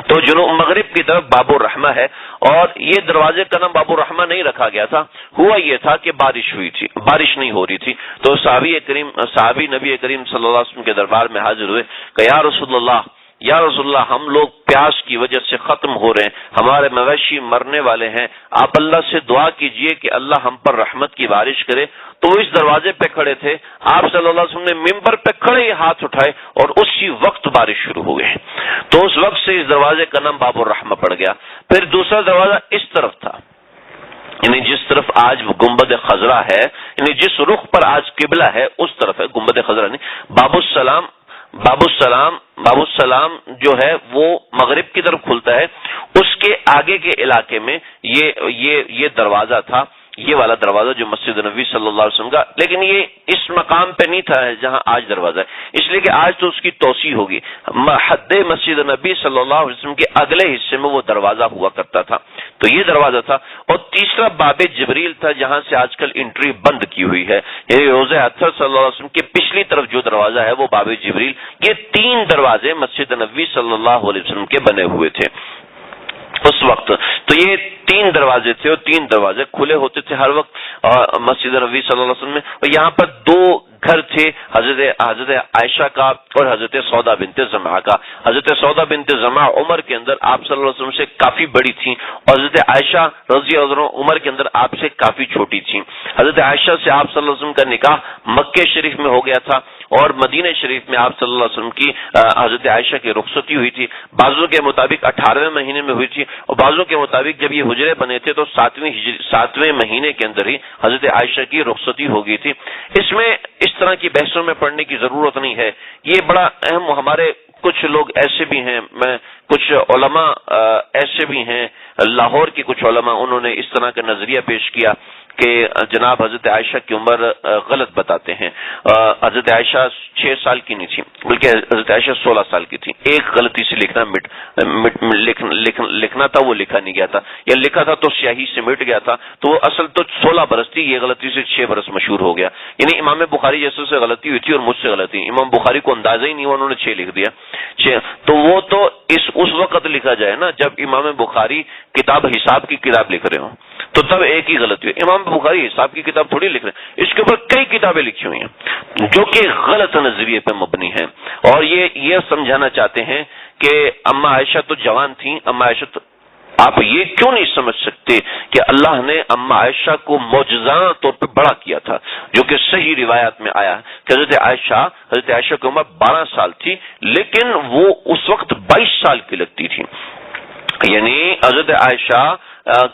تو جنوب مغرب کی طرف باب الرحمہ ہے. اور یہ دروازے کا نام باب الرحمہ نہیں رکھا گیا تھا، ہوا یہ تھا کہ بارش ہوئی تھی، بارش نہیں ہو رہی تھی. تو صحابی نبی کریم صلی اللہ علیہ وسلم کے دربار میں حاضر ہوئے کہ یا رسول اللہ ہم لوگ پیاس کی وجہ سے ختم ہو رہے ہیں، ہمارے مویشی مرنے والے ہیں، آپ اللہ سے دعا کیجئے کہ اللہ ہم پر رحمت کی بارش کرے. تو وہ اس دروازے پہ کھڑے تھے، آپ صلی اللہ علیہ وسلم نے ممبر پہ کھڑے ہی ہاتھ اٹھائے اور اسی وقت بارش شروع ہو گئی. تو اس وقت سے اس دروازے کا نام باب الرحمہ پڑ گیا. پھر دوسرا دروازہ اس طرف تھا، یعنی جس طرف آج گنبد خضرا ہے، یعنی جس رخ پر آج قبلہ ہے اس طرف ہے، گنبد خضرا نہیں۔ باب السلام جو ہے وہ مغرب کی طرف کھلتا ہے، اس کے آگے کے علاقے میں یہ دروازہ تھا، یہ والا دروازہ جو مسجد نبوی صلی اللہ علیہ وسلم کا، لیکن یہ اس مقام پہ نہیں تھا جہاں آج دروازہ ہے، اس لیے کہ آج تو اس کی توسیع ہوگی۔ حد مسجد نبی صلی اللہ علیہ وسلم کے اگلے حصے میں وہ دروازہ ہوا کرتا تھا، تو یہ دروازہ تھا۔ اور تیسرا باب جبریل تھا، جہاں سے آج کل انٹری بند کی ہوئی ہے، یعنی روضہ اطہر صلی اللہ علیہ وسلم کے پچھلی طرف جو دروازہ ہے وہ باب جبریل۔ یہ 3 دروازے مسجد نبوی صلی اللہ علیہ وسلم کے بنے ہوئے تھے اس وقت، تو یہ 3 دروازے تھے اور 3 دروازے کھلے ہوتے تھے ہر وقت مسجد نبوی صلی اللہ علیہ وسلم میں۔ اور یہاں پر 2 گھر تھے، حضرت عائشہ کا اور حضرت سودا بنت زمعہ کا۔ حضرت سودا بنت زمعہ عمر کے اندر آپ صلی اللہ علیہ وسلم سے کافی بڑی تھیں، اور حضرت عائشہ رضی اللہ عنہ عمر کے اندر آپ سے کافی چھوٹی تھیں۔ حضرت عائشہ سے آپ صلی اللہ علیہ وسلم کا نکاح مکہ شریف میں ہو گیا تھا، اور مدینہ شریف میں آپ صلی اللہ علیہ وسلم کی حضرت عائشہ کی رخصتی ہوئی تھی، بعضوں کے مطابق 18ویں مہینے میں ہوئی تھی، اور بعضوں کے مطابق جب یہ حجرے بنے تھے تو 7ویں مہینے کے اندر ہی حضرت عائشہ کی رخصتی ہو گئی تھی۔ اس میں اس طرح کی بحثوں میں پڑھنے کی ضرورت نہیں ہے، یہ بڑا اہم، ہمارے کچھ لوگ ایسے بھی ہیں، کچھ علماء ایسے بھی ہیں، لاہور کے کچھ علماء، انہوں نے اس طرح کا نظریہ پیش کیا کہ جناب حضرت عائشہ کی عمر غلط بتاتے ہیں۔ حضرت عائشہ 6 سال کی نہیں تھی، بلکہ حضرت عائشہ 16 سال کی تھی۔ ایک غلطی سے لکھنا تھا، وہ لکھا نہیں گیا تھا، یا لکھا تھا تو سیاہی سے مٹ گیا تھا، تو وہ اصل تو 16 برس تھی، یہ غلطی سے 6 برس مشہور ہو گیا۔ یعنی امام بخاری جیسے سے غلطی ہوئی تھی اور مجھ سے غلطی، امام بخاری کو اندازہ ہی نہیں ہوا، انہوں نے 6 لکھ دیا 6، تو وہ تو اس وقت لکھا جائے نا جب امام بخاری کتاب حساب کی کتاب لکھ رہے ہوں، تو تب ایک ہی غلطی ہوئی۔ امام بخاری حساب کی کتاب تھوڑی لکھ رہے ہیں، اس کے اوپر کئی کتابیں لکھی ہوئی ہیں جو کہ غلط نظریے پہ مبنی ہیں، اور یہ سمجھانا چاہتے ہیں کہ اما عائشہ تو جوان تھیں، اما عائشہ تو آپ یہ کیوں نہیں سمجھ سکتے کہ اللہ نے اما عائشہ کو معجزانہ طور پہ بڑا کیا تھا، جو کہ صحیح روایات میں آیا کہ حضرت عائشہ کی عمر 12 سال تھی، لیکن وہ اس وقت 22 سال کی لگتی تھی۔ یعنی حضرت عائشہ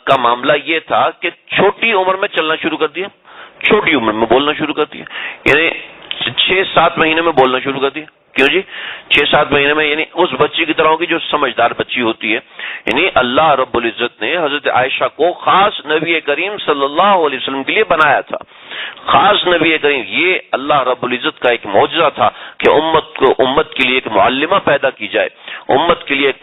کا معاملہ یہ تھا کہ چھوٹی عمر میں چلنا شروع کر دیا، چھوٹی عمر میں بولنا شروع کر دیا، یعنی 6-7 مہینے میں بولنا شروع کر دیا۔ کیوں جی 6-7 مہینے میں، یعنی اس بچی کی طرح ہوگی جو سمجھدار بچی ہوتی ہے۔ یعنی اللہ رب العزت نے حضرت عائشہ کو خاص نبی کریم صلی اللہ علیہ وسلم کے لیے بنایا تھا، خاص نبی کریم، یہ اللہ رب العزت کا ایک معجزہ تھا کہ امت کے لیے ایک معلمہ پیدا کی جائے، امت کے لیے ایک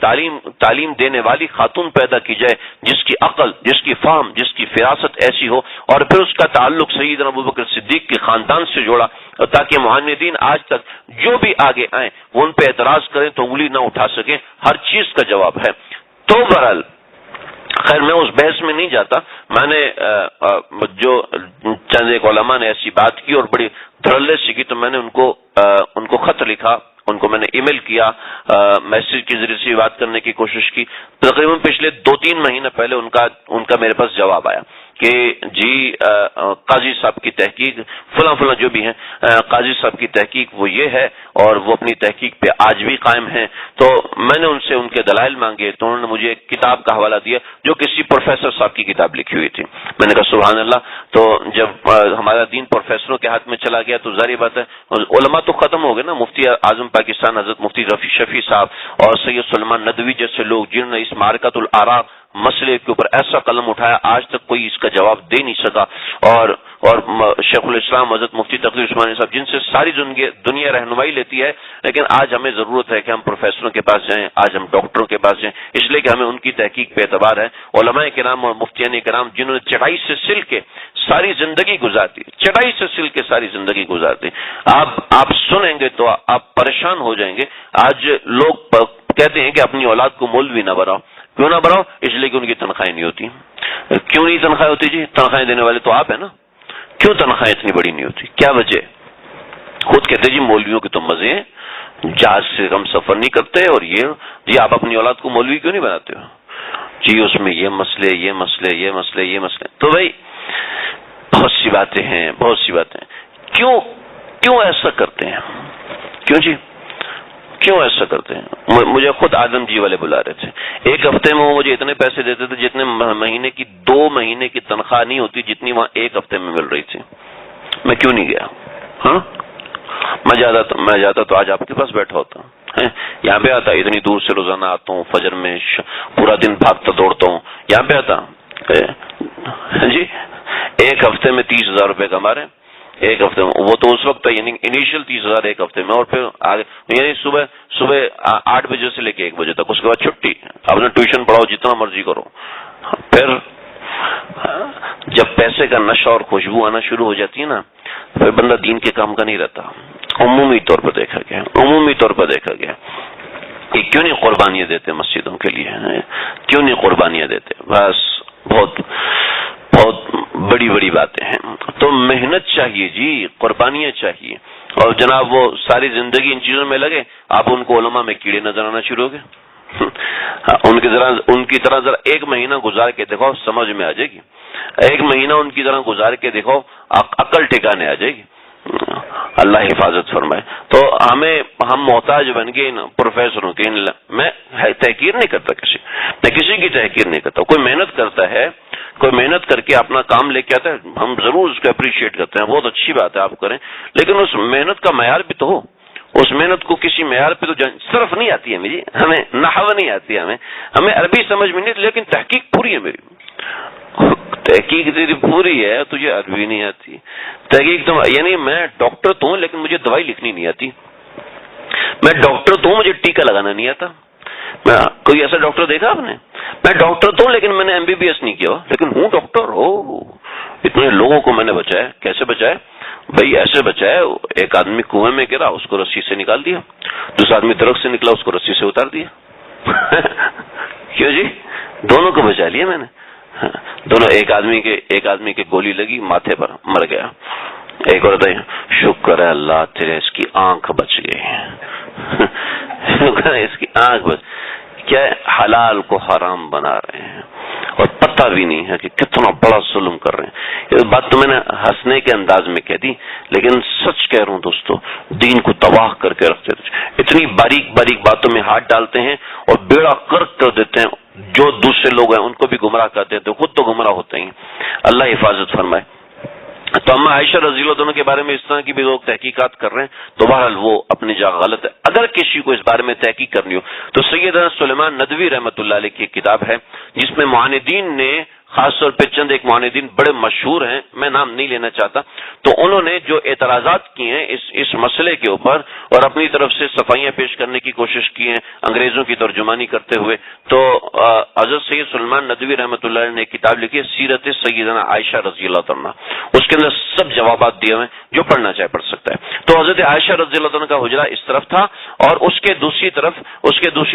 تعلیم دینے والی خاتون پیدا کی جائے، جس کی عقل، جس کی فہم، جس کی فراست ایسی ہو، اور پھر اس کا تعلق سیدنا ابوبکر صدیق کے خاندان سے جوڑا، تاکہ معاندین آج تک جو بھی آگے آئیں وہ ان پہ اعتراض کریں تو انگلی نہ اٹھا سکیں، ہر چیز کا جواب ہے۔ تو بہرحال خیر میں اس بحث میں نہیں جاتا، میں نے جو چند ایک علماء نے ایسی بات کی اور بڑی دھڑلے سے کی، تو میں نے ان کو خط لکھا، ان کو میں نے ای میل کیا، میسج کے ذریعے سے بات کرنے کی کوشش کی۔ تقریباً پچھلے 2-3 مہینے پہلے ان کا میرے پاس جواب آیا کہ جی قاضی صاحب کی تحقیق فلاں جو بھی ہیں، قاضی صاحب کی تحقیق وہ یہ ہے، اور وہ اپنی تحقیق پہ آج بھی قائم ہیں۔ تو میں نے ان سے ان کے دلائل مانگے، تو انہوں نے مجھے ایک کتاب کا حوالہ دیا جو کسی پروفیسر صاحب کی کتاب لکھی ہوئی تھی۔ میں نے کہا سبحان اللہ، تو جب ہمارا دین پروفیسروں کے ہاتھ میں چلا گیا تو ظاہر بات ہے علماء تو ختم ہو گئے نا۔ مفتی اعظم پاکستان حضرت مفتی رفیع شفیع صاحب اور سید سلمان ندوی جیسے لوگ جنہوں نے اس معرکۃ الآراء مسئلے کے اوپر ایسا قلم اٹھایا، آج تک کوئی اس کا جواب دے نہیں سکا، اور شیخ الاسلام حضرت مفتی تقی عثمانی صاحب جن سے ساری دنیا رہنمائی لیتی ہے، لیکن آج ہمیں ضرورت ہے کہ ہم پروفیسروں کے پاس جائیں، آج ہم ڈاکٹروں کے پاس جائیں، اس لیے کہ ہمیں ان کی تحقیق پہ اعتبار ہے۔ علماء کرام اور مفتیان کرام جنہوں نے چٹائی سے سل کے ساری زندگی گزارتی، چٹائی سے سل کے ساری زندگی گزارتی، آپ سنیں گے تو آپ پریشان ہو جائیں گے۔ آج لوگ کہتے ہیں کہ اپنی اولاد کو مولوی نہ بناؤ، کیوں نہ بناؤ؟ اس لیے کہ ان کی تنخواہیں نہیں ہوتی۔ کیوں نہیں تنخواہیں ہوتی جی؟ تنخواہیں دینے والے تو آپ ہیں نا، کیوں تنخواہیں اتنی بڑی نہیں ہوتی؟ کیا وجہ؟ خود کہتے جی مولویوں کے تو مزے ہیں، جہاز سے ہم سفر نہیں کرتے، اور یہ جی آپ اپنی اولاد کو مولوی کیوں نہیں بناتے ہو؟ جی اس میں یہ مسئلے یہ مسئلے یہ مسئلے یہ مسئلے، تو بھائی بہت سی باتیں ہیں، بہت سی باتیں۔ کیوں ایسا کرتے ہیں؟ کیوں جی؟ کیوں ایسا کرتے ہیں؟ مجھے خود آدم جی والے بلا رہے تھے، ایک ہفتے میں وہ مجھے اتنے پیسے دیتے تھے جتنے مہینے کی 2 مہینے کی تنخواہ نہیں ہوتی جتنی وہاں ایک ہفتے میں مل رہی تھی. میں کیوں نہیں گیا؟ ہاں میں جاتا تو آج آپ کے پاس بیٹھا ہوتا. یہاں پہ آتا، اتنی دور سے روزانہ آتا ہوں، فجر میں پورا دن بھاگتا دوڑتا ہوں، یہاں پہ آتا جی. ایک ہفتے میں 30,000 روپے کما رہے ہیں ایک ہفتے میں. وہ تو اس وقت یعنی انیشیل 30,000 ایک ہفتے میں، اور پھر آگے یعنی صبح 8 بجے سے لے کے 1 بجے تک، اس کے بعد چھٹی. اپنا ٹیوشن پڑھاؤ جتنا مرضی کرو. پھر جب پیسے کا نشہ اور خوشبو آنا شروع ہو جاتی ہے نا، پھر بندہ دین کے کام کا نہیں رہتا. عمومی طور پر دیکھا گیا کہ کیوں نہیں قربانیاں دیتے مسجدوں کے لیے، کیوں نہیں قربانیاں دیتے. بس بہت بڑی بڑی باتیں ہیں. تو محنت چاہیے جی، قربانیاں چاہیے. اور جناب وہ ساری زندگی ان چیزوں میں لگے، آپ ان کو علماء میں کیڑے نظر آنا شروع ہو گئے. ان کی طرح ذرا 1 مہینہ گزار کے دیکھو، سمجھ میں آ جائے گی. 1 مہینہ ان کی طرح گزار کے دیکھو، عقل ٹھکانے آ جائے گی. اللہ حفاظت فرمائے. تو ہم محتاج بن گئے پروفیسروں کے. میں تحقیر نہیں کرتا میں کسی کی تحقیر نہیں کرتا. کوئی محنت کرتا ہے، کوئی محنت کر کے اپنا کام لے کے آتا ہے، ہم ضرور اس کو اپریشیٹ کرتے ہیں، بہت اچھی بات ہے آپ کریں، لیکن اس محنت کا معیار بھی تو ہو. اس محنت کو کسی معیار پہ تو صرف نہیں آتی ہے میری، ہمیں نحو نہیں آتی ہے، ہمیں عربی سمجھ میں نہیں، لیکن تحقیق پوری ہے میری. تحقیق تیری پوری ہے، تجھے عربی نہیں آتی. تحقیق تو یعنی میں ڈاکٹر تو ہوں لیکن مجھے دوائی لکھنی نہیں آتی. میں ڈاکٹر تو ہوں، مجھے ٹیکا لگانا نہیں آتا. کوئی ایسا ڈاکٹر دیکھا آپ نے؟ میں ڈاکٹر تو ہوں لیکن میں نے MBBS نہیں کیا، لیکن ہوں ڈاکٹر. اتنے لوگوں کو میں نے بچایا. کیسے بچایا بھائی؟ ایسے بچایا، ایک آدمی کنویں میں گرا، اس کو رسی سے نکال دیا. دوسرا آدمی درخت سے نکلا، اس کو رسی سے اتار دیا. کیوں جی؟ دونوں کو بچا لیا میں نے. دونوں، ایک آدمی کے گولی لگی ماتھے پر، مر گیا. ایک اور شکر ہے اللہ تیرے، اس کی آنکھ بچ گئی. شکر ہے اس کی آنکھ بچ. کیا حلال کو حرام بنا رہے ہیں اور پتہ بھی نہیں ہے کہ کتنا بڑا ظلم کر رہے ہیں. یہ بات تو میں نے ہنسنے کے انداز میں کہہ دی، لیکن سچ کہہ رہا ہوں دوستو، دین کو تباہ کر کے رکھتے تھے. اتنی باریک باریک باتوں میں ہاتھ ڈالتے ہیں اور بیڑا کرک کر دیتے ہیں. جو دوسرے لوگ ہیں ان کو بھی گمراہ کر دیتے ہیں، خود تو گمراہ ہوتے ہیں. اللہ حفاظت فرمائے. تو اما عائشہ رضی اللہ عنہ کے بارے میں اس طرح کی بھی لوگ تحقیقات کر رہے ہیں، تو بہرحال وہ اپنی جگہ غلط ہے. اگر کسی کو اس بارے میں تحقیق کرنی ہو تو سیدنا سلیمان ندوی رحمۃ اللہ علیہ کی ایک کتاب ہے، جس میں معاندین نے، خاص طور پہ چند ایک معاندین بڑے مشہور ہیں، میں نام نہیں لینا چاہتا، تو انہوں نے جو اعتراضات کیے ہیں اس مسئلے کے اوپر اور اپنی طرف سے صفائیاں پیش کرنے کی کوشش کی ہیں انگریزوں کی ترجمانی کرتے ہوئے، تو حضرت سید سلیمان ندوی رحمۃ اللہ علیہ نے ایک کتاب لکھی ہے سیرت سیدنا عائشہ رضی اللہ عنہا. اس کے اندر سب جوابات دیے ہوئے، جو پڑھنا چاہے پڑھ سکتا ہے. تو حضرت عائشہ رضی اللہ عنہ کا حجرہ اس طرف تھا، اور اس کے دوسری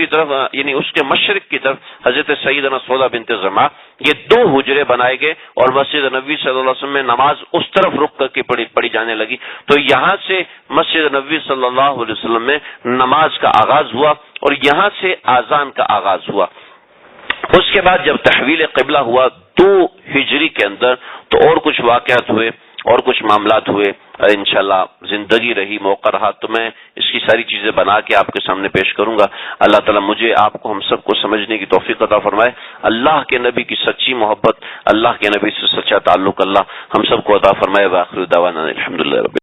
طرف یعنی اس کے مشرق کی طرف حضرت سیدنا سودا بنت زمعہ. یہ 2 حجرے بنائے گئے اور مسجد نبوی صلی اللہ علیہ وسلم میں نماز اس طرف رخ کر کے پڑھی جانے لگی. تو یہاں سے مسجد نبوی صلی اللہ علیہ وسلم میں نماز کا آغاز ہوا اور یہاں سے اذان کا آغاز ہوا. اس کے بعد جب تحویل قبلہ ہوا 2 ہجری کے اندر، تو اور کچھ واقعات ہوئے اور کچھ معاملات ہوئے. انشاءاللہ زندگی رہی، موقع رہا تو میں اس کی ساری چیزیں بنا کے آپ کے سامنے پیش کروں گا. اللہ تعالیٰ مجھے، آپ کو، ہم سب کو سمجھنے کی توفیق عطا فرمائے. اللہ کے نبی کی سچی محبت، اللہ کے نبی سے سچا تعلق اللہ ہم سب کو عطا فرمائے. وآخر دعوانا الحمدللہ رب